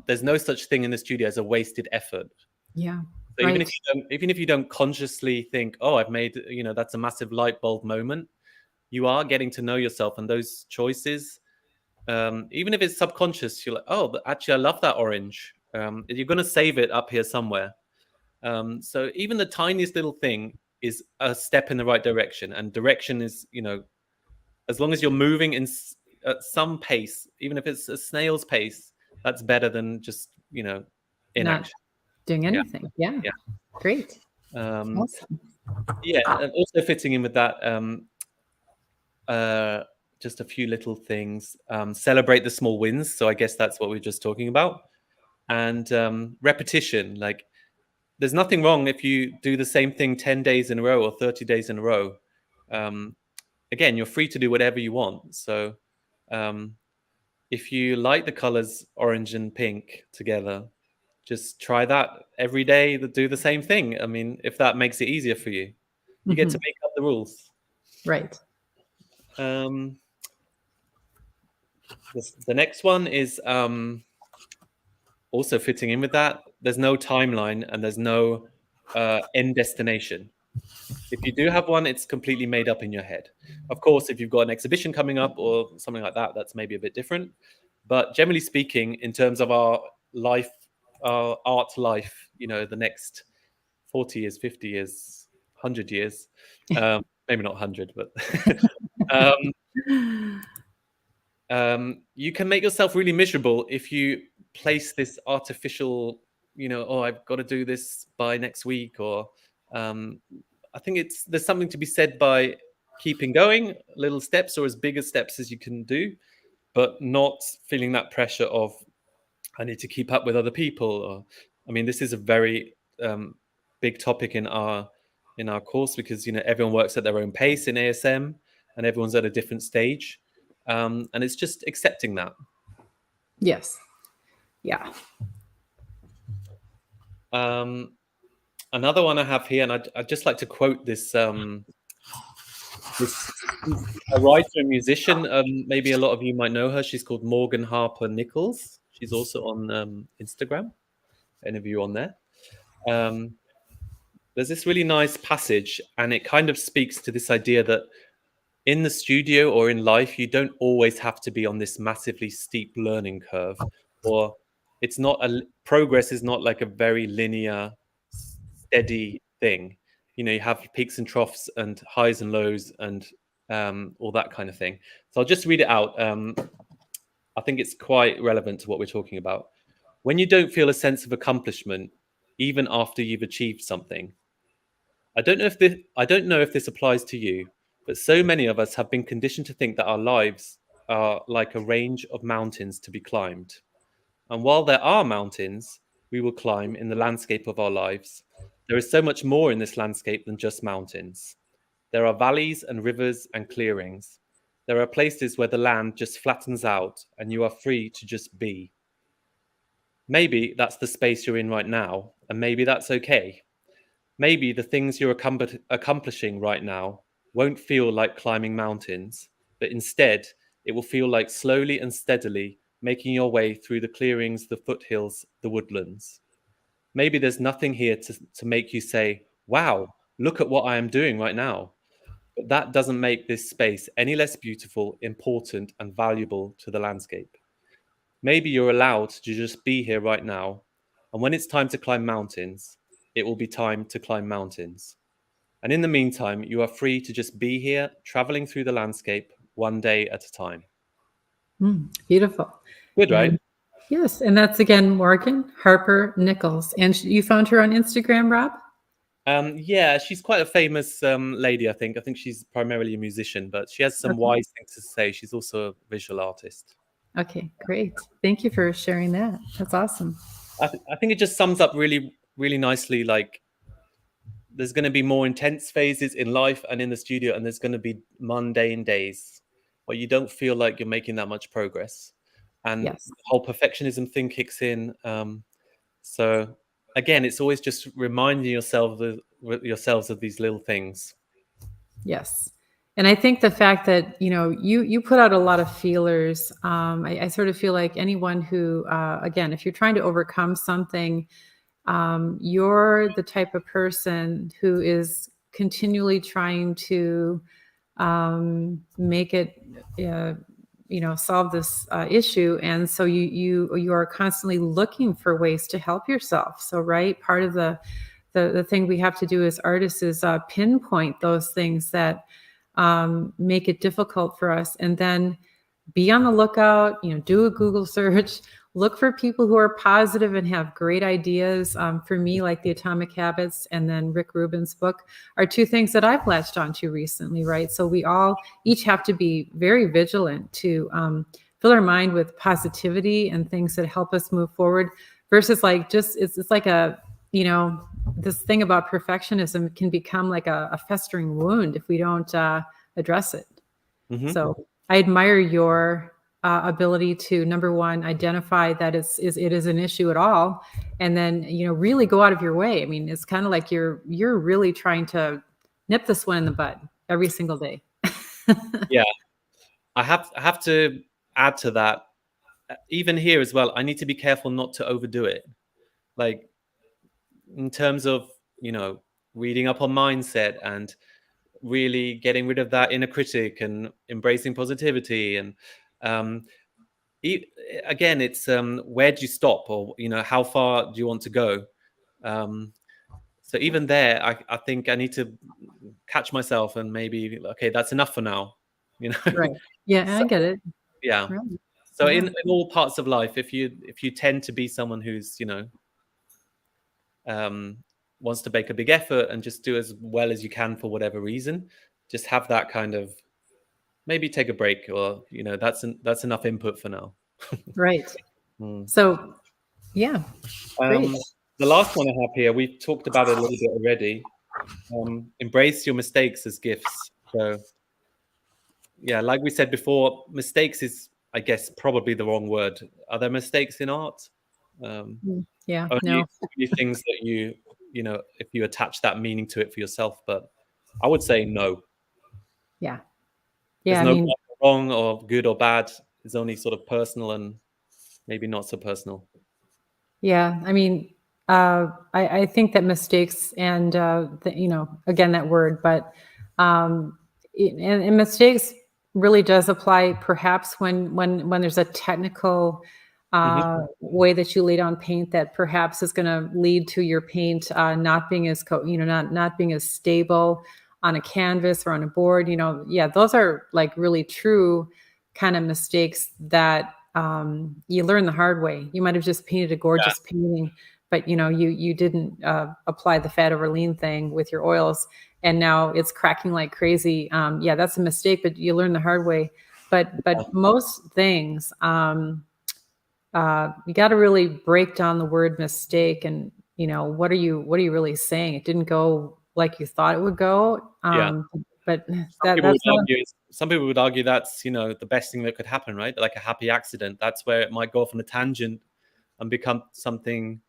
There's no such thing in the studio as a wasted effort. Yeah. So right. even if you don't consciously think, oh, I've made, that's a massive light bulb moment, you are getting to know yourself, and those choices even if it's subconscious, you're like, oh, but actually, I love that orange. You're going to save it up here somewhere. So even the tiniest little thing is a step in the right direction. And direction is, as long as you're moving at some pace, even if it's a snail's pace, that's better than just, Not inaction. doing Yeah. anything. Yeah. Yeah. Great. Um, Awesome. yeah. And also fitting in with that, just a few little things. Celebrate the small wins. So I guess that's what we are just talking about. And repetition. Like, there's nothing wrong if you do the same thing 10 days in a row or 30 days in a row. Again, you're free to do whatever you want. So if you like the colors orange and pink together, just try that every day, do the same thing. I mean, if that makes it easier for you, you get to make up the rules. Right. The next one is also fitting in with that. There's no timeline and there's no end destination. If you do have one, it's completely made up in your head. Of course, if you've got an exhibition coming up or something like that, that's maybe a bit different. But generally speaking, in terms of our life, our art life, the next 40 years, 50 years, 100 years, maybe not 100, but you can make yourself really miserable if you place this artificial, oh, I've got to do this by next week, or I think there's something to be said by keeping going, little steps or as big as steps as you can do, but not feeling that pressure of I need to keep up with other people. Or, I mean, this is a very big topic in our course because everyone works at their own pace in ASM and everyone's at a different stage, and it's just accepting that. Yes. Yeah. Another one I have here, and I'd just like to quote this this a writer and musician. Maybe a lot of you might know her. She's called Morgan Harper Nichols. She's also on Instagram. Any of you on there? There's this really nice passage, and it kind of speaks to this idea that in the studio or in life, you don't always have to be on this massively steep learning curve, or progress is not like a very linear, steady thing. You have peaks and troughs and highs and lows and all that kind of thing. So I'll just read it out. I think it's quite relevant to what we're talking about. When you don't feel a sense of accomplishment, even after you've achieved something. I don't know if this applies to you, but so many of us have been conditioned to think that our lives are like a range of mountains to be climbed. And while there are mountains we will climb in the landscape of our lives, there is so much more in this landscape than just mountains. There are valleys and rivers and clearings. There are places where the land just flattens out and you are free to just be. Maybe that's the space you're in right now, and maybe that's okay. Maybe the things you're accomplishing right now won't feel like climbing mountains, but instead it will feel like slowly and steadily making your way through the clearings, the foothills, the woodlands. Maybe there's nothing here to make you say, wow, look at what I am doing right now. But that doesn't make this space any less beautiful, important, and valuable to the landscape. Maybe you're allowed to just be here right now. And when it's time to climb mountains, it will be time to climb mountains. And in the meantime, you are free to just be here, traveling through the landscape one day at a time. Beautiful. Good, right? Yes. And that's again, Morgan Harper Nichols. And you found her on Instagram, Rob? Yeah, she's quite a famous lady, I think. I think she's primarily a musician, but she has some wise things to say. She's also a visual artist. Okay, great. Thank you for sharing that. That's awesome. I think it just sums up really, really nicely. Like, there's going to be more intense phases in life and in the studio, and there's going to be mundane days where you don't feel like you're making that much progress. And Yes. the whole perfectionism thing kicks in. So again, it's always just reminding yourselves of these little things. Yes. And I think the fact that, you put out a lot of feelers, I sort of feel like anyone who, again, if you're trying to overcome something, you're the type of person who is continually trying to make it solve this issue. And so you are constantly looking for ways to help yourself. So, right, part of the thing we have to do as artists is pinpoint those things that make it difficult for us, and then be on the lookout, do a Google search, look for people who are positive and have great ideas. For me, like the Atomic Habits and then Rick Rubin's book are two things that I've latched onto recently, right? So we all each have to be very vigilant to fill our mind with positivity and things that help us move forward versus like just, it's like this thing about perfectionism can become like a festering wound if we don't address it. Mhm. So I admire your ability to, number one, identify that it is an issue at all, and then really go out of your way. I mean, it's kind of like you're really trying to nip this one in the bud every single day. Yeah, I have to add to that. Even here as well, I need to be careful not to overdo it. Like in terms of reading up on mindset and really getting rid of that inner critic and embracing positivity. And again, it's where do you stop, or how far do you want to go? So even there, I think I need to catch myself and maybe, okay, that's enough for now. Right. Yeah, So, I get it. yeah. Right. So Yeah. in all parts of life, if you tend to be someone who's wants to make a big effort and just do as well as you can for whatever reason, just have that kind of, maybe take a break, or that's enough input for now. Right. Mm. So, yeah, great. The last one I have here, we've talked about it a little bit already. Embrace your mistakes as gifts. So yeah, like we said before, mistakes is, I guess, probably the wrong word. Are there mistakes in art? Yeah, Only no. things that if you attach that meaning to it for yourself. But I would say no. Yeah. There's Yeah, I no mean, right or wrong or good or bad. It's only sort of personal and maybe not so personal. yeah, I mean, I think that mistakes and again that word, but and mistakes really does apply perhaps when there's a technical Hmm. way that you lay down paint that perhaps is going to lead to your paint not being as not being as stable on a canvas or on a board. Yeah, those are like really true kind of mistakes that you learn the hard way. You might have just painted a Yeah, gorgeous painting, but you didn't apply the fat over lean thing with your oils, and now it's cracking like crazy. Yeah, that's a mistake, but you learn the hard way. But most things, you got to really break down the word mistake, and what are you really saying? It didn't go like you thought it would go. yeah. But Some people would that's not. argue. Some people would argue that's the best thing that could happen, right? Like a happy accident. That's where it might go off on a tangent and become something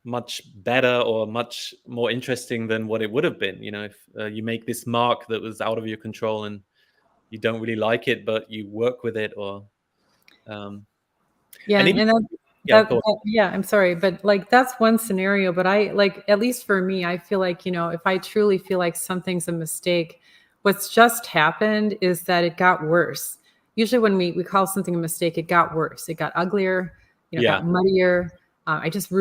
much better or much more interesting than what it would have been. If you make this mark that was out of your control and you don't really like it, but you work with it, or Yeah, and even and yeah, go on. yeah, I'm sorry, but like that's one scenario. But I like, at least for me, I feel like, if I truly feel like something's a mistake, what's just happened is that it got worse. Usually when we call something a mistake, it got worse. It got uglier, it Yeah, got muddier. I just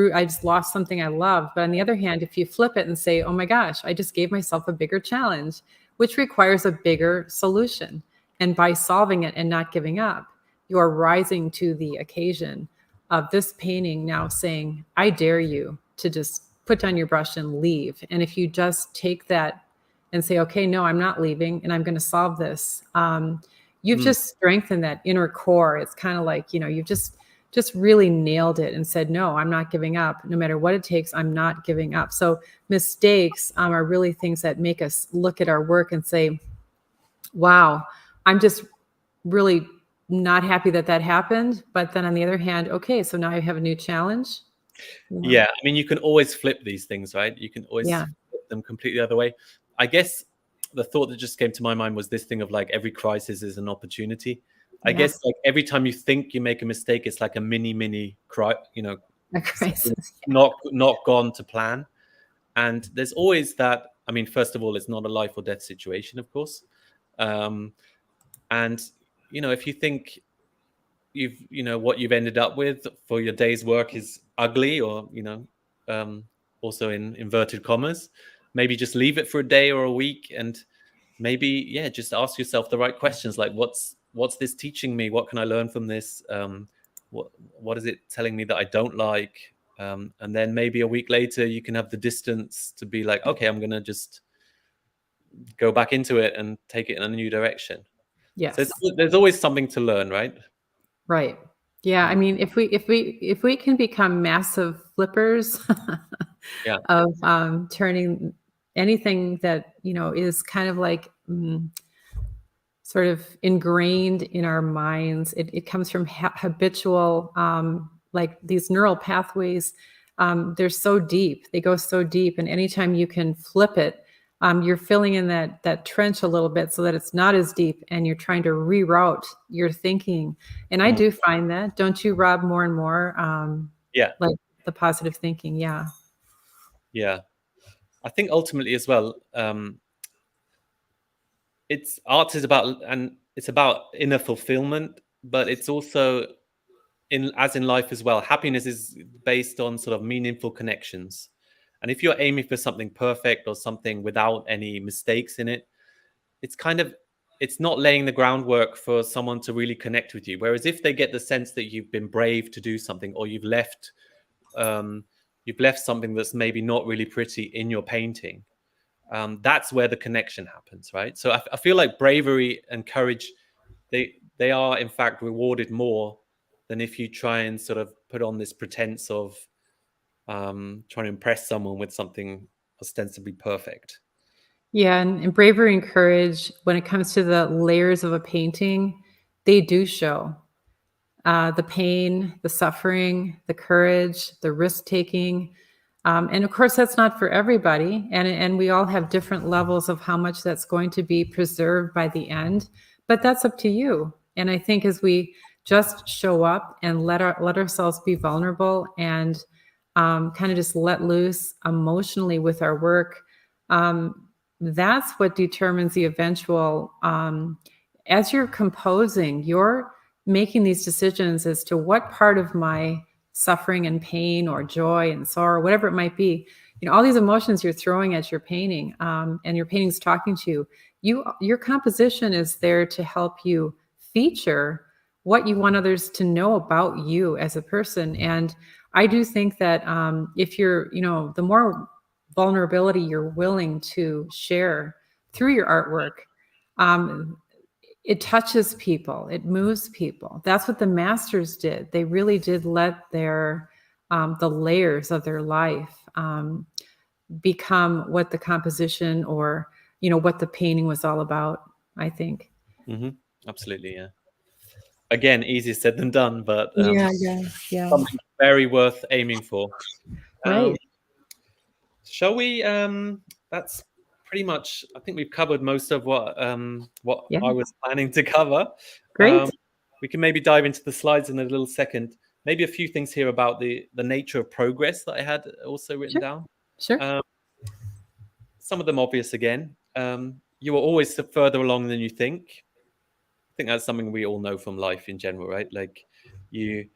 lost something I loved. But on the other hand, if you flip it and say, oh my gosh, I just gave myself a bigger challenge, which requires a bigger solution. And by solving it and not giving up, you are rising to the occasion of this painting, now saying, I dare you to just put down your brush and leave. And if you just take that and say, okay, no, I'm not leaving and I'm going to solve this, you've mm, just strengthened that inner core. It's kind of like, you've just really nailed it and said, no, I'm not giving up. No matter what it takes, I'm not giving up. So mistakes are really things that make us look at our work and say, wow, I'm just really not happy that that happened. But then on the other hand, okay, so now I have a new challenge. yeah. I mean, you can always flip these things, right? You can always Yeah. flip them completely the other way. I guess the thought that just came to my mind was this thing of like every crisis is an opportunity. I Yeah. guess like every time you think you make a mistake, it's like a mini A something crisis. not gone to plan. And there's always that. I mean, first of all, it's not a life or death situation, of course. Um, And if you think what you've ended up with for your day's work is ugly, or um, also in inverted commas, maybe just leave it for a day or a week, and maybe just ask yourself the right questions, like what's this teaching me? What can I learn from this? What is it telling me that I don't like? And then maybe a week later you can have the distance to be like, okay, I'm gonna just go back into it and take it in a new direction. So Yes. there's always something to learn, right? Right. Yeah. I Mm. mean, if we can become massive flippers Yeah. of turning anything that is kind of like sort of ingrained in our minds. It comes from habitual, like these neural pathways. They're so deep. They go so deep, and anytime you can flip it, you're filling in that trench a little bit so that it's not as deep, and you're trying to reroute your thinking. And I Mhm. do find that, don't you, Rob, more and more, Yeah. like the positive thinking. Yeah. Yeah. I think ultimately as well, it's art is about, and it's about inner fulfillment, but it's also in life as well. Happiness is based on sort of meaningful connections. And if you're aiming for something perfect or something without any mistakes in it, it's kind of it's not laying the groundwork for someone to really connect with you. Whereas if they get the sense that you've been brave to do something, or um, you've left something that's maybe not really pretty in your painting, that's where the connection happens, right? So I feel like bravery and courage, they are in fact rewarded more than if you try and sort of put on this pretense of trying to impress someone with something ostensibly perfect. Yeah, and bravery and courage, when it comes to the layers of a painting, they do show. The pain, the suffering, the courage, the risk taking. And of course, that's not for everybody. And we all have different levels of how much that's going to be preserved by the end. But that's up to you. And I think as we just show up and let ourselves be vulnerable and kind of just let loose emotionally with our work, that's what determines the eventual. As you're composing, you're making these decisions as to what part of my suffering and pain or joy and sorrow, whatever it might be, all these emotions you're throwing at your painting, and your painting's talking to you. Your composition is there to help you feature what you want others to know about you as a person. And I do think that if you're, the more vulnerability you're willing to share through your artwork, um, it touches people, it moves people. That's what the masters did. They really did let their the layers of their life become what the composition or what the painting was all about, I think. Hmm. Absolutely, yeah. Again, easier said than done, but Yeah, yeah, yeah. something very worth aiming for. Um, Right. shall we? That's pretty much. I think we've covered most of what Yeah. I was planning to cover. Great. We can maybe dive into the slides in a little second. Maybe a few things here about the nature of progress that I had also written Sure. down. Sure. Um, some of them obvious again. You are always further along than you think. I think that's something we all know from life in general, right? Like you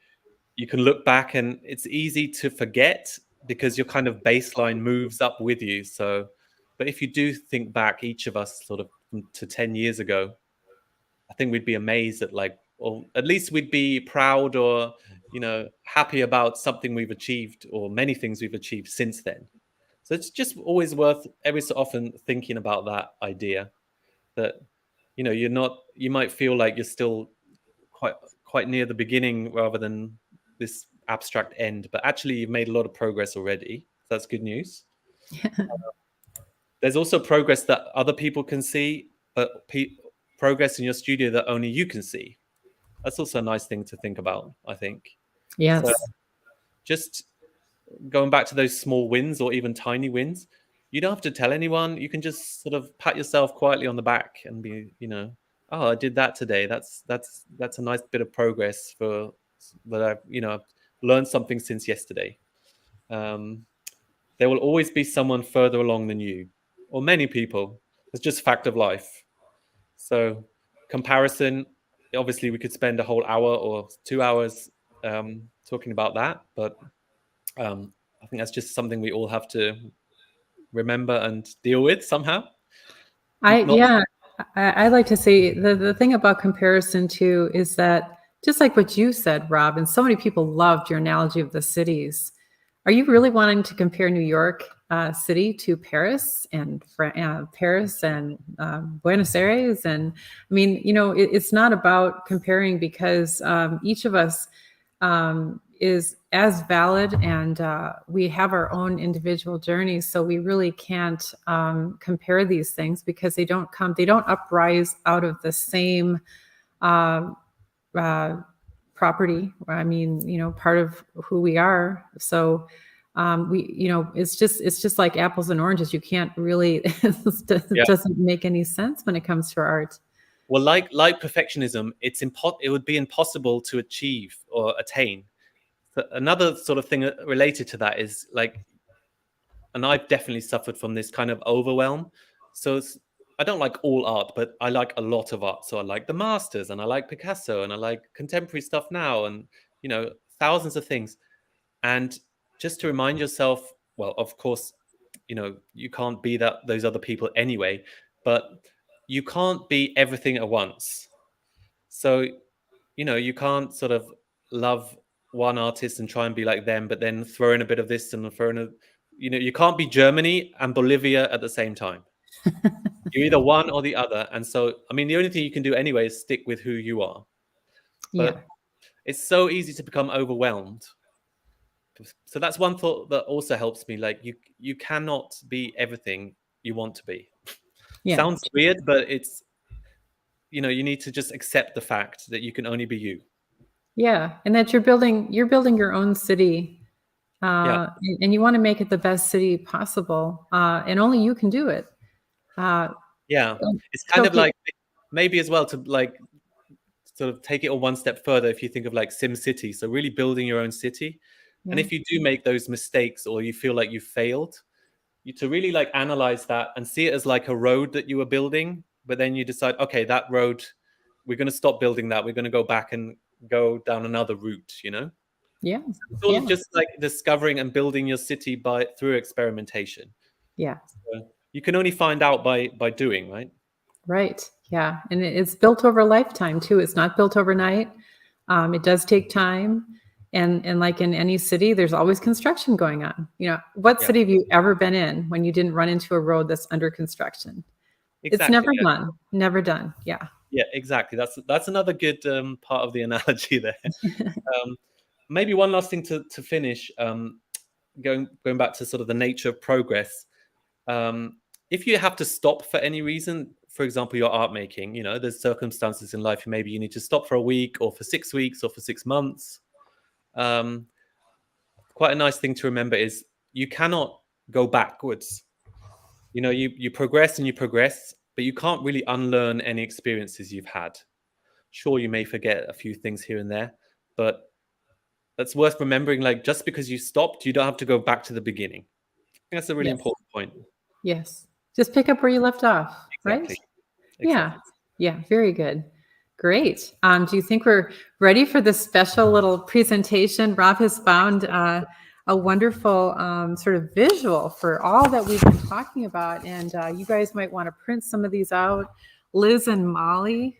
you can look back and it's easy to forget because your kind of baseline moves up with you. So, but if you do think back, each of us sort of to 10 years ago, I think we'd be amazed at like, or at least we'd be proud or, happy about something we've achieved or many things we've achieved since then. So it's just always worth every so often thinking about that idea that, you might feel like you're still quite quite near the beginning rather than this abstract end, but actually you've made a lot of progress already. So that's good news. There's also progress that other people can see, but progress in your studio that only you can see. That's also a nice thing to think about, I think. So Yes. just going back to those small wins or even tiny wins, you don't have to tell anyone. You can just sort of pat yourself quietly on the back and be, oh, I did that today. That's a nice bit of progress for that I've, I've learned something since yesterday. Um, there will always be someone further along than you, or many people. It's just fact of life. So Comparison, obviously we could spend a whole hour or 2 hours talking about that, but I think that's just something we all have to remember and deal with somehow. Not I like to say the thing about comparison too is that just like what you said, Rob, and so many people loved your analogy of the cities. Are you really wanting to compare New York City to Paris and Paris and Buenos Aires? And I mean, it's not about comparing, because each of us is as valid, and we have our own individual journeys. So we really can't compare these things, because they don't uprise out of the same property. I mean, part of who we are. So it's just like apples and oranges. You can't really, it doesn't make any sense when it comes to art. Well, like perfectionism, it would be impossible to achieve or attain. But another sort of thing related to that is like, and I've definitely suffered from this kind of overwhelm. So I don't like all art, but I like a lot of art. So I like the masters, and I like Picasso, and I like contemporary stuff now, and thousands of things. And just to remind yourself, well, of course, you can't be those other people anyway, but you can't be everything at once. So you can't sort of love one artist and try and be like them, but then throw in a bit of this and throw in you can't be Germany and Bolivia at the same time. You're either one or the other. And so, I mean, the only thing you can do anyway is stick with who you are. But it's so easy to become overwhelmed. So that's one thought that also helps me. Like, you cannot be everything you want to be. Sounds weird, but it's, you need to just accept the fact that you can only be you. Yeah. And that you're building your own city. And you want to make it the best city possible. And only you can do it. It's kind of like, maybe as well, to like sort of take it one step further, if you think of like SimCity, so really building your own city. And if you do make those mistakes, or you feel like you failed, to really like analyze that and see it as like a road that you were building, but then you decide, okay, that road, we're going to stop building that, we're going to go back and go down another route. It's all just like discovering and building your city through experimentation. So you can only find out by doing, right? Yeah. And it's built over a lifetime too. It's not built overnight. It does take time. And like in any city, there's always construction going on. What city have you ever been in when you didn't run into a road that's under construction? Exactly, it's never done. Yeah, exactly. That's another good part of the analogy there. Maybe one last thing to finish, going back to sort of the nature of progress. If you have to stop for any reason, for example, your art making, there's circumstances in life, maybe you need to stop for a week, or for 6 weeks, or for 6 months. Quite a nice thing to remember is you cannot go backwards. You progress and you progress, but you can't really unlearn any experiences you've had. Sure, you may forget a few things here and there, but that's worth remembering. Like, just because you stopped, you don't have to go back to the beginning. I think that's a really important point. Yes. Just pick up where you left off, right? Exactly. Yeah. Very good. Great. Do you think we're ready for this special little presentation? Rob has found a wonderful sort of visual for all that we've been talking about. And you guys might want to print some of these out, Liz and Molly.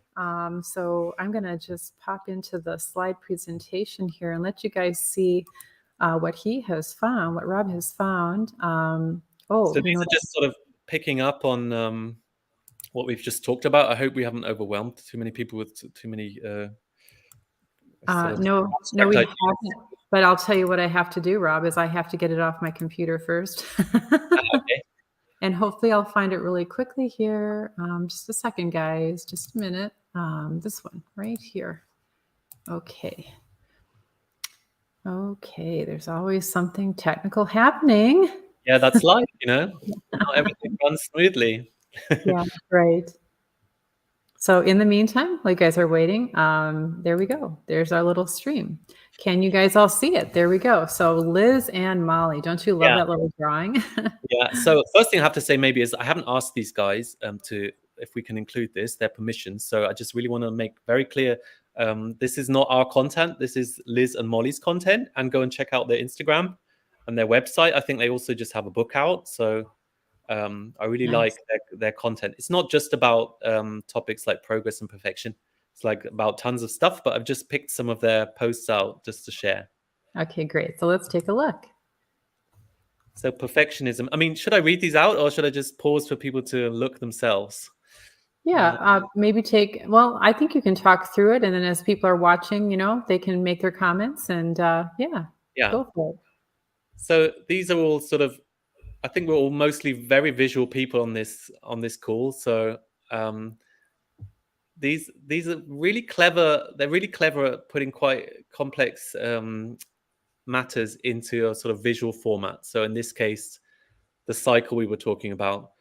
So I'm going to just pop into the slide presentation here and let you guys see what he has found, what Rob has found. So these are just sort of picking up on what we've just talked about. I hope we haven't overwhelmed too many people with too many. No, we haven't. But I'll tell you what I have to do, Rob, is I have to get it off my computer first. Okay. And hopefully I'll find it really quickly here. Just a second, guys. Just a minute. This one right here. Okay. There's always something technical happening. Yeah, that's life, Not everything runs smoothly. Yeah, right. So in the meantime, while you guys are waiting, there we go. There's our little stream. Can you guys all see it? There we go. So Liz and Molly, don't you love that little drawing? Yeah. So first thing I have to say maybe is I haven't asked these guys to if we can include this, their permission. So I just really want to make very clear, this is not our content. This is Liz and Molly's content. And go and check out their Instagram and their website. I think they also just have a book out. So I really Nice. like their content. It's not just about topics like progress and perfection. It's like about tons of stuff, but I've just picked some of their posts out just to share. Okay, great. So let's take a look. So perfectionism. I mean, should I read these out or should I just pause for people to look themselves? Yeah, maybe well, I think you can talk through it, and then as people are watching, they can make their comments, and yeah, Yeah. go for it. So these are all sort of, I think we're all mostly very visual people on this call. So these are really clever. They're really clever at putting quite complex matters into a sort of visual format. So in this case, the cycle we were talking about,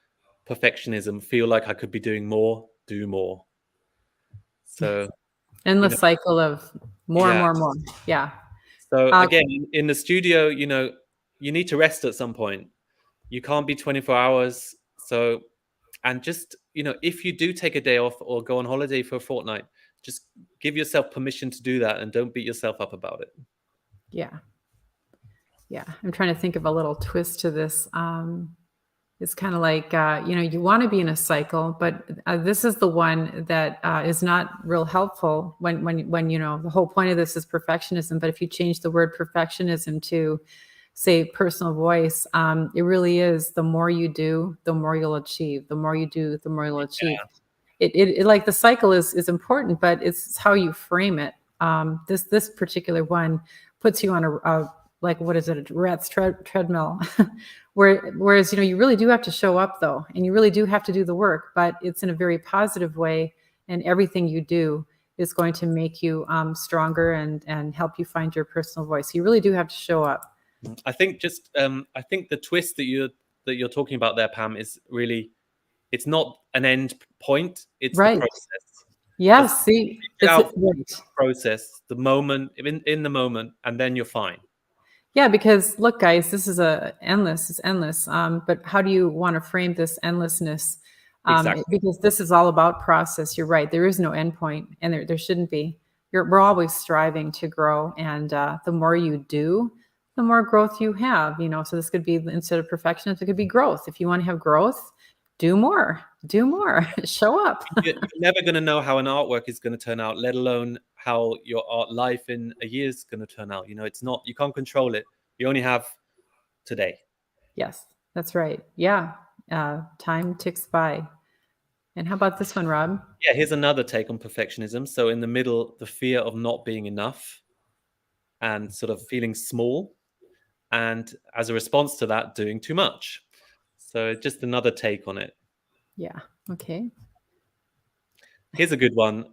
perfectionism, feel like I could be doing more, do more. So Endless cycle of more and yeah. more and more. Yeah. So again, in the studio, you need to rest at some point. You can't be 24 hours. So, and just, if you do take a day off or go on holiday for a fortnight, just give yourself permission to do that and don't beat yourself up about it. Yeah. Yeah. I'm trying to think of a little twist to this. It's kind of like, you want to be in a cycle, but this is the one that is not real helpful when, the whole point of this is perfectionism. But if you change the word perfectionism to, say, personal voice, it really is the more you do, the more you'll achieve. The more you do, the more you'll achieve. It like the cycle is important, but it's how you frame it. This particular one puts you on a like, what is it, a rat's treadmill. Whereas, you really do have to show up though, and you really do have to do the work, but it's in a very positive way. And everything you do is going to make you stronger and help you find your personal voice. You really do have to show up. I think I think the twist that you're talking about there, Pam, is really, it's not an end point. It's Right. the process. Yes. See, it's right. Process, the moment, in the moment, and then you're fine. Yeah, because look, guys, this is it's endless. But how do you want to frame this endlessness? Exactly. Because this is all about process. You're right. There is no end point, and there shouldn't be. We're always striving to grow, and the more you do, the more growth you have. So this could be, instead of perfectionism, it could be growth. If you want to have growth, do more, show up. You're never going to know how an artwork is going to turn out, let alone how your art life in a year is going to turn out. It's not, you can't control it. You only have today. Yes, that's right. Yeah. Time ticks by. And how about this one, Rob? Yeah, here's another take on perfectionism. So in the middle, the fear of not being enough and sort of feeling small. And as a response to that, doing too much. So just another take on it. Yeah. Okay. Here's a good one,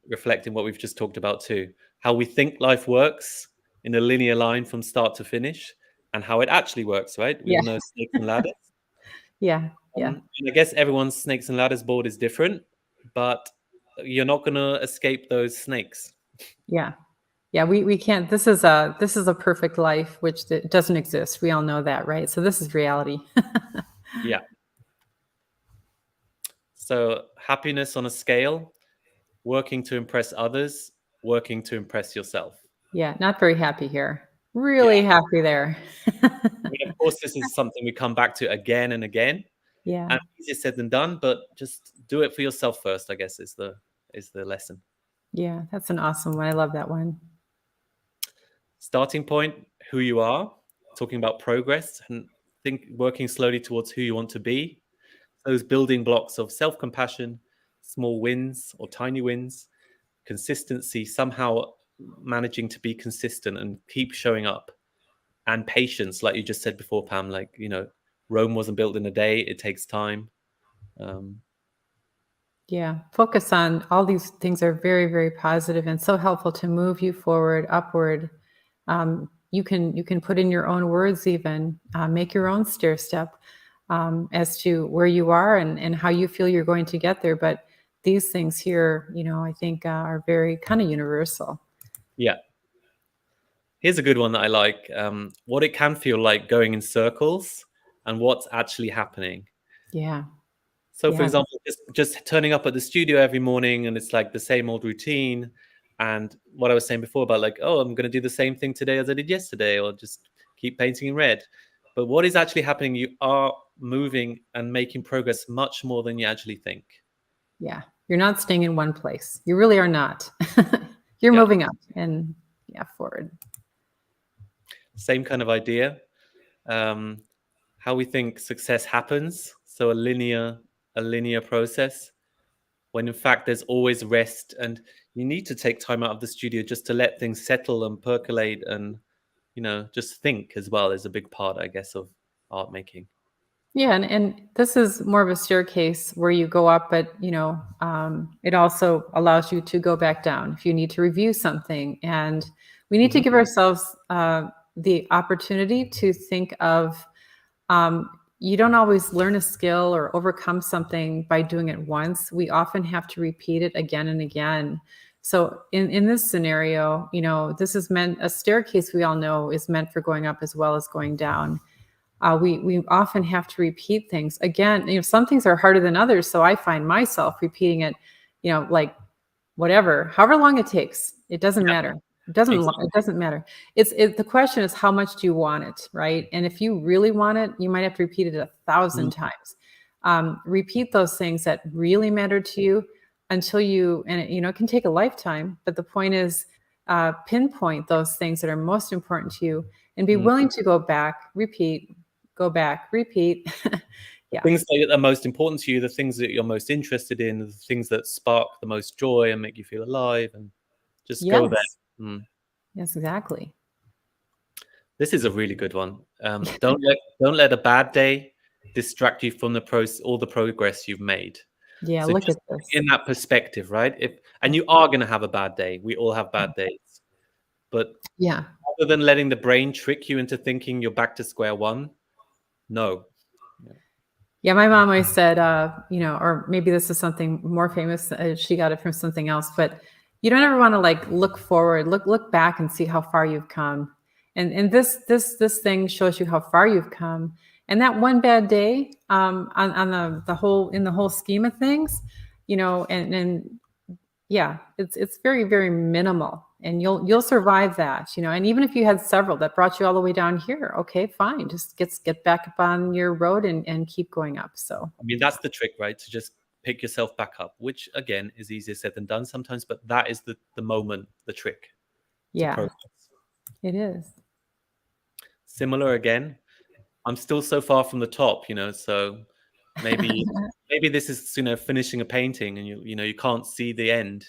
reflecting what we've just talked about too. How we think life works in a linear line from start to finish, and how it actually works, right? We all know snakes and ladders. Yeah. And I guess everyone's snakes and ladders board is different, but you're not going to escape those snakes. Yeah. Yeah, we can't. This is a perfect life, which doesn't exist. We all know that, right? So this is reality. Yeah. So happiness on a scale, working to impress others, working to impress yourself. Yeah, not very happy here. Really happy there. I mean, of course, this is something we come back to again and again. Yeah. And easier said than done, but just do it for yourself first, I guess, is the lesson. Yeah, that's an awesome one. I love that one. Starting point, who you are, talking about progress, and working slowly towards who you want to be. Those building blocks of self-compassion, small wins or tiny wins, consistency, somehow managing to be consistent and keep showing up, and patience, like you just said before, Pam, like, Rome wasn't built in a day. It takes time. Yeah, focus on all these things are very, very positive and so helpful to move you forward, upward. You can put in your own words, even make your own stair step as to where you are and how you feel you're going to get there. But these things here, I think are very kind of universal. Yeah. Here's a good one that I like. What it can feel like going in circles and what's actually happening. Yeah. So, for Yes. example, just turning up at the studio every morning and it's like the same old routine. And what I was saying before about like, oh, I'm going to do the same thing today as I did yesterday, or just keep painting in red. But what is actually happening? You are moving and making progress much more than you actually think. Yeah. You're not staying in one place. You really are not. You're Yeah. moving up and yeah, forward. Same kind of idea. Um, how we think success happens. So a linear process, when in fact there's always rest, and you need to take time out of the studio just to let things settle and percolate, and just think as well is a big part, I guess, of art making. Yeah, and this is more of a staircase where you go up, but it also allows you to go back down if you need to review something. And we need to Hmm. give ourselves the opportunity to think of. You don't always learn a skill or overcome something by doing it once. We often have to repeat it again and again. So in this scenario, this is meant a staircase. We all know is meant for going up as well as going down. We often have to repeat things again. Some things are harder than others, so I find myself repeating it. Like whatever, however long it takes. It doesn't Yeah, matter. It exactly. doesn't matter. The question is how much do you want it, right? And if you really want it, you might have to repeat it 1,000 Mm, times. Repeat those things that really matter to you until it can take a lifetime. But the point is, pinpoint those things that are most important to you and be mm. willing to go back, repeat, go back, repeat. The Yeah. things that are most important to you, the things that you're most interested in, the things that spark the most joy and make you feel alive, and just go there. Yes. Mm. Yes, exactly. This is a really good one. Don't let a bad day distract you from all the progress you've made. Yeah, So look just at this. in that perspective, right? And you are going to have a bad day. We all have bad days. But Yeah. rather than letting the brain trick you into thinking you're back to square one, no. Yeah. Yeah, my mom always said, or maybe this is something more famous. She got it from something else, but you don't ever want to like look forward, look back and see how far you've come. And this thing shows you how far you've come. And that one bad day, on the whole in the whole scheme of things, and yeah, it's very, very minimal, and you'll survive that, and even if you had several that brought you all the way down here, okay, fine, just get back up on your road and keep going up. So I mean, that's the trick, right? To just pick yourself back up, which again is easier said than done sometimes, but that is the moment, the trick to yeah, progress. it is. Similar again, I'm still so far from the top, so maybe maybe this is, finishing a painting and you can't see the end.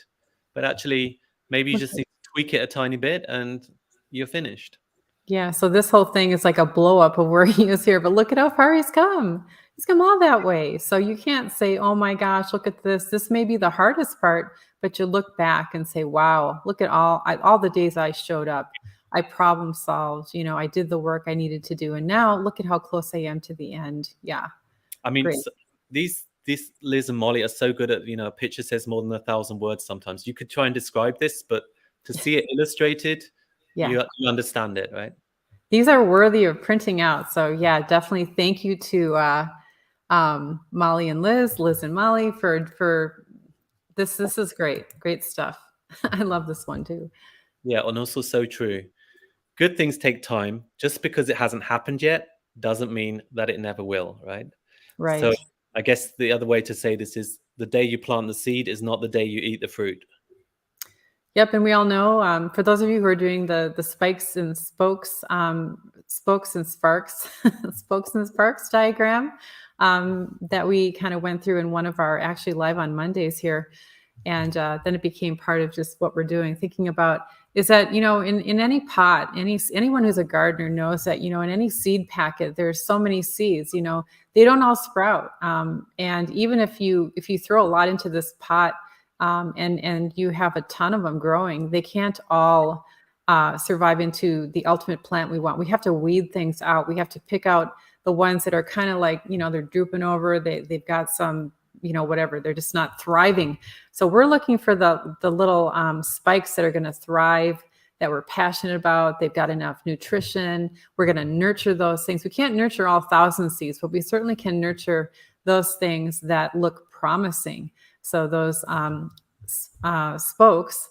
But actually maybe you Look just at- need to tweak it a tiny bit and you're finished. yeah, so this whole thing is like a blow up of where he is here, but look at how far he's come all that way. So you can't say, oh my gosh, look at this may be the hardest part, but you look back and say, wow, look at all the days I showed up. I problem solved, I did the work I needed to do, and now look at how close I am to the end. Yeah, I mean, great. these Liz and Molly are so good at, a picture says more than 1,000 words sometimes. You could try and describe this, but to see it illustrated, Yeah, you understand it, right? these are worthy of printing out. So yeah, definitely thank you to Molly and Liz and Molly for this. This is great stuff. I love this one too. Yeah, and also so true. Good things take time. Just because it hasn't happened yet doesn't mean that it never will, right? So Right. I guess the other way to say this is the day you plant the seed is not the day you eat the fruit. Yep, and we all know, for those of you who are doing the spikes and spokes and sparks, spokes and sparks diagram, that we kind of went through in one of our actually live on Mondays here, and then it became part of just what we're doing. Thinking about is that in any pot, anyone who's a gardener knows that in any seed packet there's so many seeds. They don't all sprout, and even if you throw a lot into this pot, and you have a ton of them growing, they can't all survive into the ultimate plant we want. We have to weed things out. We have to pick out the ones that are kind of like, they're drooping over. They've got some, whatever. They're just not thriving. So we're looking for the little spikes that are going to thrive, that we're passionate about. They've got enough nutrition. We're going to nurture those things. We can't nurture all 1,000 seeds, but we certainly can nurture those things that look promising. So those spokes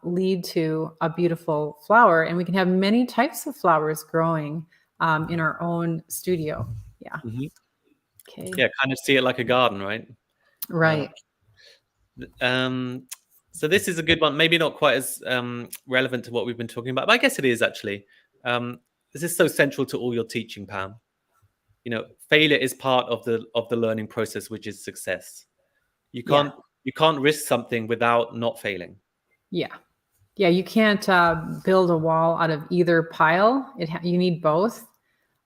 lead to a beautiful flower, and we can have many types of flowers growing in our own studio. Yeah. Mhm. Okay. Yeah, kind of see it like a garden, right? Uh, Right. um, so this is a good one. Maybe not quite as relevant to what we've been talking about, but I guess it is actually. This is so central to all your teaching, Pam. Failure is part of the learning process, which is success. You Yeah. can't you can't risk something without not failing. Yeah. Yeah. You can't build a wall out of either pile. You need both.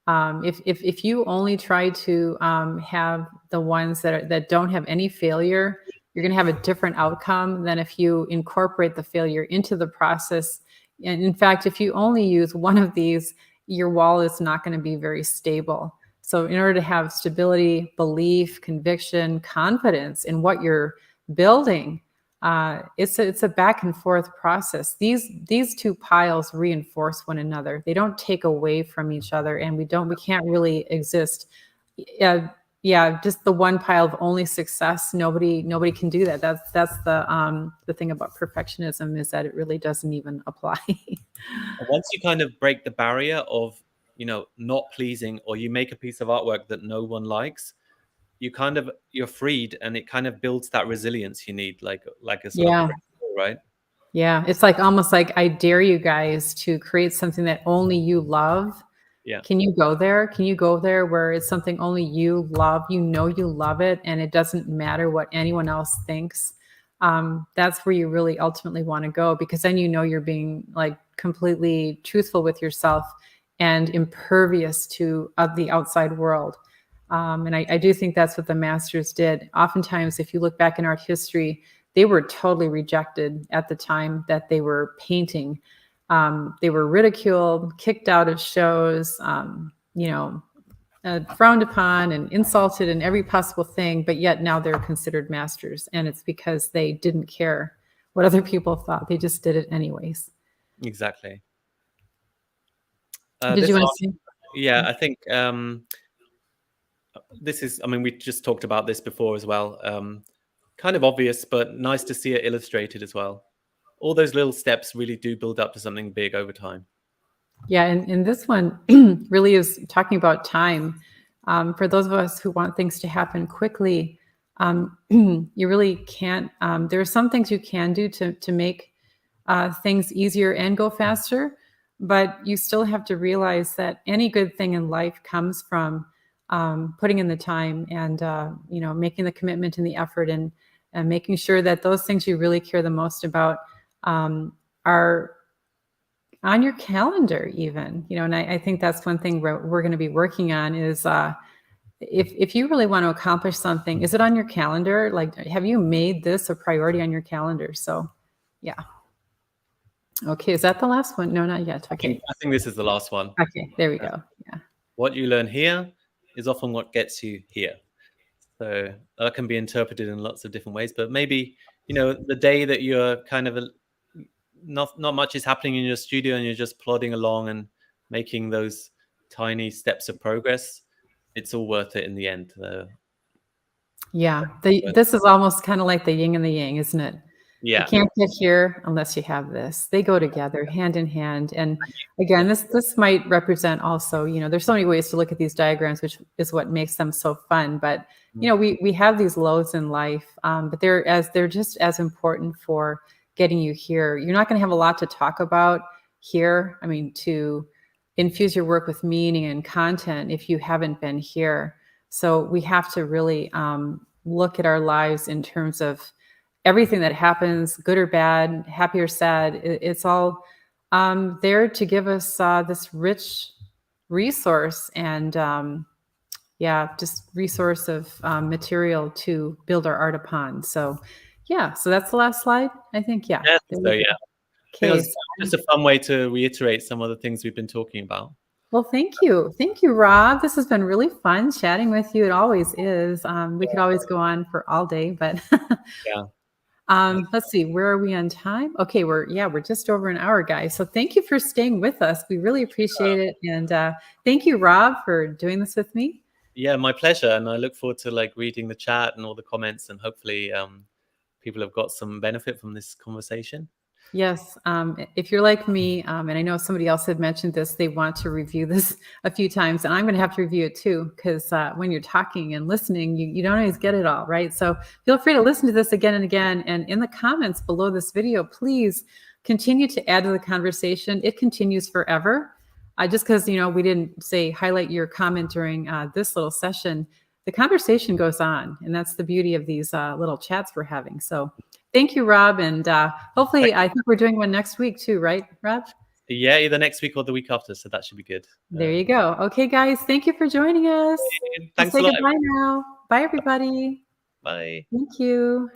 If you only try to have the ones that don't have any failure, you're going to have a different outcome than if you incorporate the failure into the process. And in fact, if you only use one of these, your wall is not going to be very stable. So, in order to have stability, belief, conviction, confidence in what you're building, it's a back and forth process. These two piles reinforce one another. They don't take away from each other, and we can't really exist. Yeah, just the one pile of only success. Nobody can do that. That's the thing about perfectionism, is that it really doesn't even apply. Once you kind of break the barrier of, not pleasing, or you make a piece of artwork that no one likes, you're freed, and it kind of builds that resilience you need, like a sort of Yeah. brick wall, right? Yeah, it's like almost like I dare you guys to create something that only you love. Yeah, Can you go there? Can you go there where it's something only you love? You love it, and it doesn't matter what anyone else thinks. That's where you really ultimately want to go, because then you're being like completely truthful with yourself and impervious to the outside world. And I do think that's what the masters did. Oftentimes, if you look back in art history, they were totally rejected at the time that they were painting. They were ridiculed, kicked out of shows, frowned upon and insulted in every possible thing, but yet now they're considered masters. And it's because they didn't care what other people thought. They just did it anyways. exactly. Did you This want one, to see? yeah, I think this is. I mean, we just talked about this before as well. Kind of obvious, but nice to see it illustrated as well. All those little steps really do build up to something big over time. Yeah, and this one really is talking about time. For those of us who want things to happen quickly, you really can't. There are some things you can do to make things easier and go faster, but you still have to realize that any good thing in life comes from putting in the time and making the commitment and the effort, and making sure that those things you really care the most about are on your calendar even. And I think that's one thing we're going to be working on is if you really want to accomplish something, is it on your calendar? Like, have you made this a priority on your calendar? So yeah. Okay, is that the last one? No, not yet. Okay. I think this is the last one. Okay, there we Uh, go. Yeah. What you learn here is often what gets you here. So that can be interpreted in lots of different ways. But maybe, the day that you're kind of not much is happening in your studio, and you're just plodding along and making those tiny steps of progress, it's all worth it in the end. Yeah. But This is almost kind of like the yin and the yang, isn't it? You yeah, can't get here unless you have this. They go together hand in hand. And again, yeah, this might represent also, there's so many ways to look at these diagrams, which is what makes them so fun. But we have these lows in life, but they're just as important for getting you here. You're not going to have a lot to talk about here. I mean, to infuse your work with meaning and content if you haven't been here. So we have to really look at our lives in terms of everything that happens, good or bad, happy or sad. It's all there to give us this rich resource and just resource of material to build our art upon. So yeah, so that's the last slide, I think. Yeah. yeah. There So we yeah, go. I think it Okay. was just a fun way to reiterate some of the things we've been talking about. Well, thank you. Thank you, Rob. This has been really fun chatting with you. It always is. We could always go on for all day, but Yeah. let's see, where are we on time? Okay, we're just over an hour, guys. So thank you for staying with us. We really appreciate it. And thank you, Rob, for doing this with me. Yeah, my pleasure. And I look forward to like reading the chat and all the comments, and hopefully people have got some benefit from this conversation. Yes. If you're like me, and I know somebody else had mentioned this, they want to review this a few times, and I'm going to have to review it too, because when you're talking and listening, you don't always get it all, right? So feel free to listen to this again and again. And in the comments below this video, please continue to add to the conversation. It continues forever. Just because, we didn't say highlight your comment during this little session, the conversation goes on. And that's the beauty of these little chats we're having. So thank you, Rob. And hopefully, I think we're doing one next week too, right, Rob? Yeah, either next week or the week after. So that should be good. There you go. Okay, guys, thank you for joining us. We'll Thanks say a lot. goodbye now. Bye, everybody. Bye. Thank you.